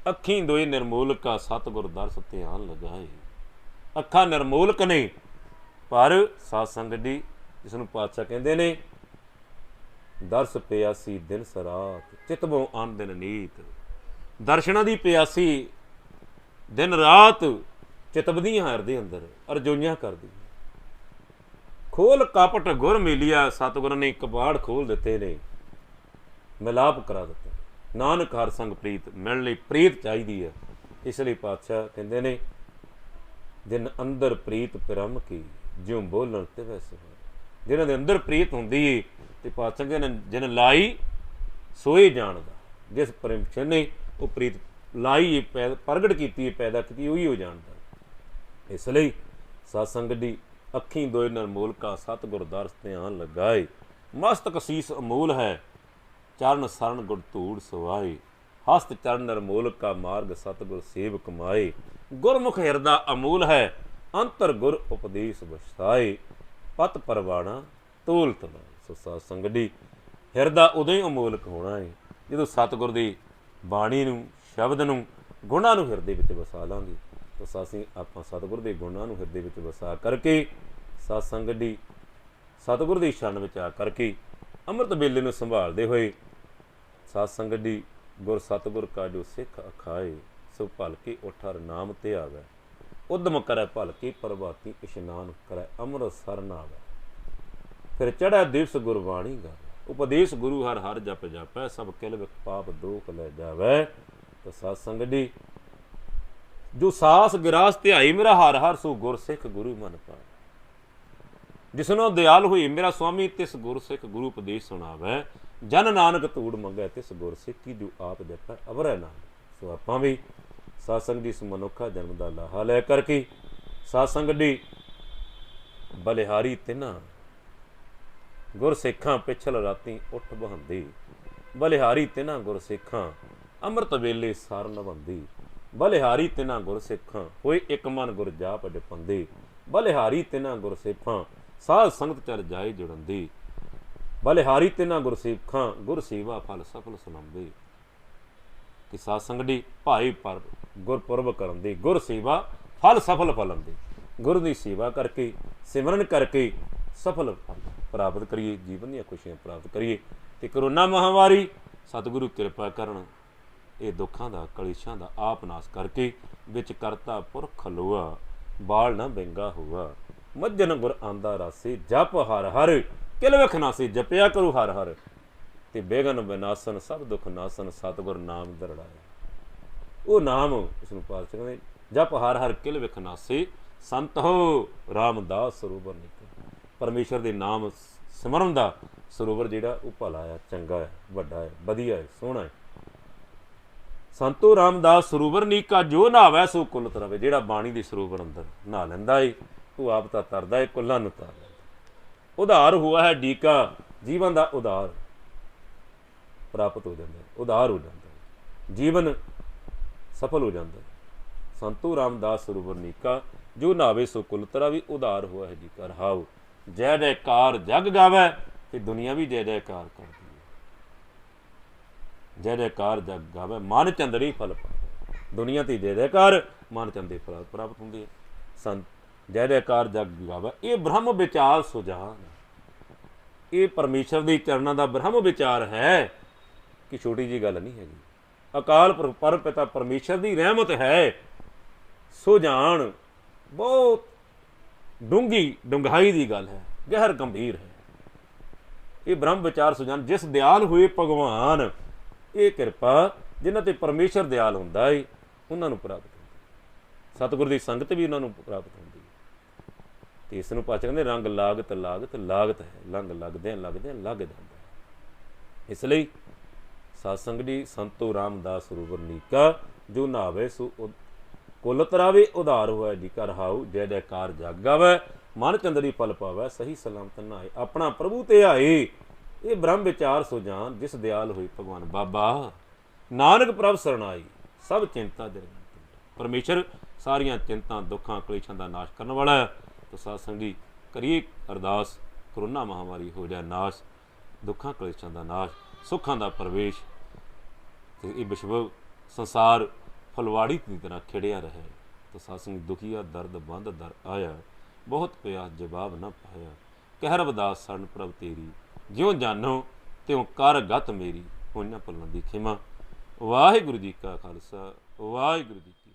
ਅੱਖੀਂ ਦੋਏ ਨਿਰਮੋਲਕਾ ਸਤਿਗੁਰ ਦਰਸ ਧਿਆਨ ਲਗਾਏ। ਅੱਖਾਂ ਨਿਰਮੋਲਕ ਨੇ ਪਰ ਸਾਧ ਸੰਗਤ ਜੀ ਜਿਸ ਨੂੰ ਪਾਤਸ਼ਾਹ ਕਹਿੰਦੇ ਨੇ ਦਰਸ ਪਿਆਸੀ ਦਿਨ ਸਰਾਤ ਚਿਤਬੋਂ ਆਨ ਦਿਨ ਨੀਤ। ਦਰਸ਼ਨਾਂ ਦੀ ਪਿਆਸੀ ਦਿਨ ਰਾਤ ਚਿਤਬਦੀਆਂ ਹਿਰਦੇ ਅੰਦਰ ਅਰਜ਼ੋਈਆਂ ਕਰਦੀ। ਖੋਲ ਕਪਟ ਗੁਰ ਮਿਲਿਆ ਸਤਿਗੁਰ ਨੇ ਕਬਾੜ ਖੋਲ ਦਿੱਤੇ ਨੇ ਮਿਲਾਪ ਕਰਾ ਦਿੱਤਾ। ਨਾਨਕ ਹਰ ਸੰਗ ਪ੍ਰੀਤ ਮਿਲਣ ਲਈ ਪ੍ਰੀਤ ਚਾਹੀਦੀ ਹੈ। ਇਸ ਲਈ ਪਾਤਸ਼ਾਹ ਕਹਿੰਦੇ ਨੇ ਜਿਨ ਅੰਦਰ ਪ੍ਰੀਤ ਪਿਰਮ ਕੀ ਜਿਉਂ ਬੋਲਣ ਤੇ ਵੈਸੇ ਹੋ। ਜਿਹਨਾਂ ਦੇ ਅੰਦਰ ਪ੍ਰੀਤ ਹੁੰਦੀ ਏ ਤੇ ਪਾਤਸ਼ਾਹ ਕਹਿੰਦੇ ਜਿਨ ਲਾਈ ਸੋਏ ਜਾਣਦਾ। ਜਿਸ ਪਰਮੇਸ਼ਰ ਨੇ ਉਹ ਪ੍ਰੀਤ ਲਾਈ ਪ੍ਰਗਟ ਕੀਤੀ ਪੈਦਾ ਕੀਤੀ ਉਹੀ ਹੋ ਜਾਣਦਾ। ਇਸ ਲਈ ਸਾਧ ਸੰਗਤ ਦੀ ਅੱਖੀਂ ਦੋਏ ਨਿਰਮੋਲਕਾ ਸਤਿਗੁਰ ਦਰਸ ਧਿਆਨ ਲਗਾਏ। ਮਸਤਕ ਸੀਸ ਅਮੋਲ ਹੈ ਚਰਨ ਸਰਨ ਗੁਰ ਧੂੜ ਸਵਾਏ। ਹਸਤ ਚਰਨ ਨਿਰਮੋਲ ਕਾ ਮਾਰਗ ਸਤਿਗੁਰ ਸੇਵ ਕਮਾਏ। ਗੁਰਮੁਖ ਹਿਰਦਾ ਅਮੂਲ ਹੈ ਅੰਤਰ ਗੁਰ ਉਪਦੇਸ਼ ਬਸਾਏ। ਪਤ ਪਰਵਾਣਾ ਤੋਲ ਤਲਾ। ਸੋ ਸਾਧ ਸੰਗਤ ਜੀ ਹਿਰਦਾ ਉਦੋਂ ਹੀ ਅਮੋਲਕ ਹੋਣਾ ਹੈ ਜਦੋਂ ਸਤਿਗੁਰ ਦੀ ਬਾਣੀ ਨੂੰ ਸ਼ਬਦ ਨੂੰ ਗੁਣਾਂ ਨੂੰ ਹਿਰਦੇ ਵਿੱਚ ਵਸਾ ਲਾਂਗੇ। ਤਾਂ ਅਸੀਂ ਆਪਾਂ ਸਤਿਗੁਰ ਦੇ ਗੁਣਾਂ ਨੂੰ ਹਿਰਦੇ ਵਿੱਚ ਵਸਾ ਕਰਕੇ ਸਾਧ ਸੰਗਤ ਜੀ ਸਤਿਗੁਰ ਦੀ ਸ਼ਰਨ ਵਿੱਚ ਆ ਕਰਕੇ ਅੰਮ੍ਰਿਤ ਵੇਲੇ ਨੂੰ ਸੰਭਾਲਦੇ ਹੋਏ ਸਾਧ ਸੰਗਤ ਦੀ ਗੁਰ ਸਤਿਗੁਰ ਕਾ ਜੋ ਸਿੱਖ ਅਖਾਏ, ਸੋ ਭਲ ਕੇ ਉਠ ਹਰ ਨਾਮ ਤੇ ਆਵੈ। ਉਦਮ ਕਰੈ ਭਲ ਕੇ ਪ੍ਰਭਾਤੀ, ਇਸ਼ਨਾਨ ਕਰੈ ਅੰਮ੍ਰਿਤਸਰ ਨਾਵੈ। ਫਿਰ ਚੜ੍ਹੈ ਦਿਵਸ ਗੁਰਬਾਣੀ ਗਾਵੈ, ਉਪਦੇਸ਼ ਗੁਰੂ ਹਰ ਹਰ ਜਪ ਜਾਪੈ। ਸਭ ਕਿਲ ਵਿਖ ਪਾਪ ਦੋਖ ਲੈ ਜਾਵੈ। ਤਾਂ ਸਾਧ ਸੰਗਤ ਜੀ ਜੋ ਸਾਸ ਗਿਰਾਸ ਧਿਆਈ ਮੇਰਾ ਹਰ ਹਰ, ਸੋ ਗੁਰ ਸਿੱਖ ਗੁਰੂ ਮਨ ਪਾਵੈ। ਜਿਸਨੋ ਦਿਆਲ ਹੋਈ ਮੇਰਾ ਸੁਆਮੀ, ਤਿਸ ਗੁਰ ਸਿੱਖ ਗੁਰੂ ਉਪਦੇਸ਼ ਸੁਣਾਵੈ। ਜਨ ਨਾਨਕ ਧੂੜ ਮੰਗੈ, ਤਿਸ ਗੁਰ ਸਿੱਖੀ ਜੋ ਆਪ ਜਪੈ ਅਵਰੈ ਨਾਮ। ਸੋ ਆਪਾਂ ਵੀ ਸਾਧ ਸੰਗਤ ਜੀ ਇਸ ਮਨੁੱਖਾ ਜਨਮ ਦਾ ਲਾਹਾ ਲੈ ਕਰਕੇ ਸਾਧ ਸੰਗਤ ਜੀ ਬਲਿਹਾਰੀ ਤਿਨਾ ਗੁਰ ਸਿੱਖਾਂ ਪਿਛਲ ਰਾਤੀ ਉੱਠ ਬਹੰਦੀ। ਬਲਿਹਾਰੀ ਤਿਨਾ ਗੁਰ ਸਿੱਖਾਂ ਅੰਮ੍ਰਿਤ ਵੇਲੇ ਸਾਰ ਨਿਭੰਦੀ। ਬਲਿਹਾਰੀ ਤਿਨਾ ਗੁਰ ਸਿੱਖਾਂ ਹੋਏ ਇੱਕ ਮਨ ਗੁਰ ਜਾਪ ਜਪੰਦੀ। ਬਲਿਹਾਰੀ ਤਿਨਾ ਗੁਰ ਸਿੱਖਾਂ ਸਾਧ ਸੰਗਤ ਚਰ ਜਾਏ ਜੁੜੰਦੀ। ਬਲਿਹਾਰੀ ਤਿਨਾ ਗੁਰ ਸਿੱਖਾਂ ਗੁਰ ਸੇਵਾ ਫਲ ਸਫਲ ਸੁਣਾਉਂਦੀ। ਕਿ ਸਾਧ ਸੰਗਤ ਦੀ ਭਾਈ ਪਰ ਗੁਰਪੁਰਬ ਕਰਨ ਦੀ, ਗੁਰ ਸੇਵਾ ਫਲ ਸਫਲ ਫਲਣ ਦੀ। ਗੁਰੂ ਦੀ ਸੇਵਾ ਕਰਕੇ ਸਿਮਰਨ ਕਰਕੇ ਸਫਲ ਫਲ ਪ੍ਰਾਪਤ ਕਰੀਏ, ਜੀਵਨ ਦੀਆਂ ਖੁਸ਼ੀਆਂ ਪ੍ਰਾਪਤ ਕਰੀਏ। ਤੇ ਕਰੋਨਾ ਮਹਾਂਮਾਰੀ ਸਤਿਗੁਰੂ ਕਿਰਪਾ ਕਰਨ, ਇਹ ਦੁੱਖਾਂ ਦਾ ਕਲੇਸ਼ਾਂ ਦਾ ਆਪ ਨਾਸ ਕਰਕੇ ਵਿੱਚ ਕਰਤਾ ਪੁਰਖ ਖਲੋਆ। ਬਾਲ ਨਾ ਬੈਂਗਾ ਹੋਆ, ਮੱਝਨ ਗੁਰ ਆਂਦਾ ਰਾਸੇ। ਜਪ ਹਰ ਹਰ ਕਿਲ ਵਿਖ ਨਾਸੇ, ਜਪਿਆ ਕਰੂ ਹਰ ਹਰ। ਤੇ ਬੇਗਨ ਵਿਨਾਸਨ ਸਭ ਦੁੱਖ ਨਾਸਨ, ਸਤਿਗੁਰ ਨਾਮ ਦਰੜਾਇਆ। ਉਹ ਨਾਮ ਉਸਨੂੰ ਪਾਤਸ਼ਾਹ ਕਹਿੰਦੇ ਜਪ ਹਰ ਹਰ ਕਿਲ ਵਿਖ ਨਾਸੇ, ਸੰਤ ਹੋ ਰਾਮਦਾਸ ਸਰੋਵਰ ਨਿਕਲ। ਪਰਮੇਸ਼ਰ ਦੇ ਨਾਮ ਸਿਮਰਨ ਦਾ ਸਰੋਵਰ ਜਿਹੜਾ ਉਹ ਭਲਾ ਆ, ਚੰਗਾ ਹੈ, ਵੱਡਾ ਹੈ, ਵਧੀਆ ਹੈ, ਸੋਹਣਾ ਹੈ। ਸੰਤੋ ਰਾਮਦਾਸ ਸਰੋਵਰ ਨੀਕਾ, ਜੋ ਨਹਾਵੈ ਸੋ ਕੁਲ ਤਰਵੇ। ਜਿਹੜਾ ਬਾਣੀ ਦੇ ਸਰੋਵਰ ਅੰਦਰ ਨਹਾ ਲੈਂਦਾ ਏ, ਉਹ ਆਪ ਤਾਂ ਤਰਦਾ ਏ, ਕੁੱਲਾਂ ਨੂੰ ਤਾਰ ਲੈਂਦਾ। ਉਧਾਰ ਹੋਆ ਹੈ ਡੀਕਾ, ਜੀਵਨ ਦਾ ਉਧਾਰ ਪ੍ਰਾਪਤ ਹੋ ਜਾਂਦਾ, ਉਧਾਰ ਹੋ ਜਾਂਦਾ, ਜੀਵਨ ਸਫਲ ਹੋ ਜਾਂਦਾ। ਸੰਤੋ ਰਾਮਦਾਸ ਸਰੋਵਰ ਨੀਕਾ, ਜੋ ਨਾਵੇ ਸੋ ਕੁਲ ਤਰਾਵੀ। ਉਧਾਰ ਹੋਇਆ ਹੈ ਜੀ ਕਰ ਹਾਉ, ਜੈ ਜੈਕਾਰ ਜਗ ਗਾਵੈ। ਤੇ ਦੁਨੀਆ ਵੀ ਜੈ ਜੈਕਾਰ ਕਰਦੀ ਹੈ, ਜੈ ਜੈਕਾਰ ਜਗ ਗਾਵੈ। ਮਨ ਚੰਦੜੀ ਫਲ ਪਾਵੈ। ਦੁਨੀਆ ਤੇ ਜੈ ਜੈਕਾਰ, ਮਨ ਚੰਦੇ ਫਲ ਪ੍ਰਾਪਤ ਹੁੰਦੀ ਹੈ। ਸੰਤ ਜੈ ਜੈਕਾਰ ਜਗ ਗਾਵੈ, ਇਹ ਬ੍ਰਹਮ ਵਿਚਾਰ ਸੁਜਾਨ। ਇਹ ਪਰਮੇਸ਼ਰ ਦੇ ਚਰਨਾਂ ਦਾ ਬ੍ਰਹਮ ਵਿਚਾਰ ਹੈ ਕਿ ਛੋਟੀ ਜਿਹੀ ਗੱਲ ਨਹੀਂ ਹੈਗੀ। ਅਕਾਲ ਪਰ ਪਿਤਾ ਪਰਮੇਸ਼ਰ ਦੀ ਰਹਿਮਤ ਹੈ। ਸੁਜਾਨ ਬਹੁਤ ਡੂੰਘੀ ਡੂੰਘਾਈ ਦੀ ਗੱਲ ਹੈ, ਗਹਿਰ ਗੰਭੀਰ ਹੈ। ਇਹ ਬ੍ਰਹਮ ਵਿਚਾਰ ਸੁਜਾਨ, ਜਿਸ ਦਿਆਲ ਹੋਏ ਭਗਵਾਨ। ਇਹ ਕਿਰਪਾ ਜਿਨ੍ਹਾਂ ਤੇ ਪਰਮੇਸ਼ਰ ਦਿਆਲ ਹੁੰਦਾ ਏ, ਉਹਨਾਂ ਨੂੰ ਪ੍ਰਾਪਤ ਹੁੰਦੀ। ਸਤਿਗੁਰ ਦੀ ਸੰਗਤ ਵੀ ਉਹਨਾਂ ਨੂੰ ਪ੍ਰਾਪਤ ਹੁੰਦੀ। ਤੇ ਇਸ ਨੂੰ ਪਾਤਸ਼ਾਹ ਕਹਿੰਦੇ ਰੰਗ ਲਾਗਤ ਲਾਗਤ ਲਾਗਤ ਹੈ, ਲੰਗ ਲੱਗਦਿਆਂ ਲੱਗਦਿਆਂ ਲੱਗ ਜਾਂਦਾ। ਇਸ ਲਈ ਸਾਧ ਸੰਗਤ ਜੀ ਸੰਤੋ ਰਾਮਦਾਸ ਸਰੋਵਰ ਨੀਕਾ, ਜੋ ਨਹਾਵੇ ਸੋ ਕੁਲ ਤਰਾਵੇ। ਉਧਾਰ ਹੋਇਆ ਜੀ ਕਰ ਹਾਉ, ਜੈ ਜੈਕਾਰ ਜਗ ਗਾਵੈ। ਮਨ ਚੰਦੜੀ ਫਲ ਪਾਵੈ, ਸਹੀ ਸਲਾਮਤ ਨਹਾਏ। ਆਪਣਾ ਪ੍ਰਭੂ ਤੇ ਆਏ, ਇਹ ਬ੍ਰਹਮ ਵਿਚਾਰ ਸੁਜਾਨ। ਜਿਸ ਦਿਆਲ ਹੋਈ ਭਗਵਾਨ ਬਾਬਾ ਨਾਨਕ ਪ੍ਰਭ ਸਰਣਾਈ, ਸਭ ਚਿੰਤਾ ਜਰਗਨ। ਪਰਮੇਸ਼ਰ ਸਾਰੀਆਂ ਚਿੰਤਾ ਦੁੱਖਾਂ ਕਲੇਸ਼ਾਂ ਦਾ ਨਾਸ਼ ਕਰਨ ਵਾਲਾ ਹੈ। ਤਾਂ ਸਾਧ ਸੰਗਤ ਜੀ ਕਰੀਏ ਅਰਦਾਸ, ਕਰੋਨਾ ਮਹਾਂਮਾਰੀ ਹੋ ਜਾਏ ਨਾਸ਼, ਦੁੱਖਾਂ ਕਲੇਸ਼ਾਂ ਦਾ ਨਾਸ਼, ਸੁੱਖਾਂ ਦਾ ਪ੍ਰਵੇਸ਼। ਤੇ ਇਹ ਵਿਸ਼ਵ ਸੰਸਾਰ ਫੁਲਵਾੜੀ ਦੀ ਤਰ੍ਹਾਂ ਖਿੜਿਆ ਰਹੇ। ਤਾਂ ਸਾਧ ਸੰਗਤ ਦੁਖੀਆ ਦਰਦ ਬੰਦ ਦਰ ਆਇਆ, ਬਹੁਤ ਪਿਆਸ ਜਵਾਬ ਨਾ ਪਾਇਆ। ਕਹਿ ਰਵਿਦਾਸ ਸਰਨ ਪ੍ਰਭ ਤੇਰੀ, ਜਿਉਂ ਜਾਨੋ ਤਿਉਂ ਕਰ ਗਤ ਮੇਰੀ। ਹੋਈਆਂ ਭੁੱਲਾਂ ਦੀ ਖਿਮਾ। ਵਾਹਿਗੁਰੂ ਜੀ ਕਾ ਖਾਲਸਾ, ਵਾਹਿਗੁਰੂ ਜੀ ਕੀ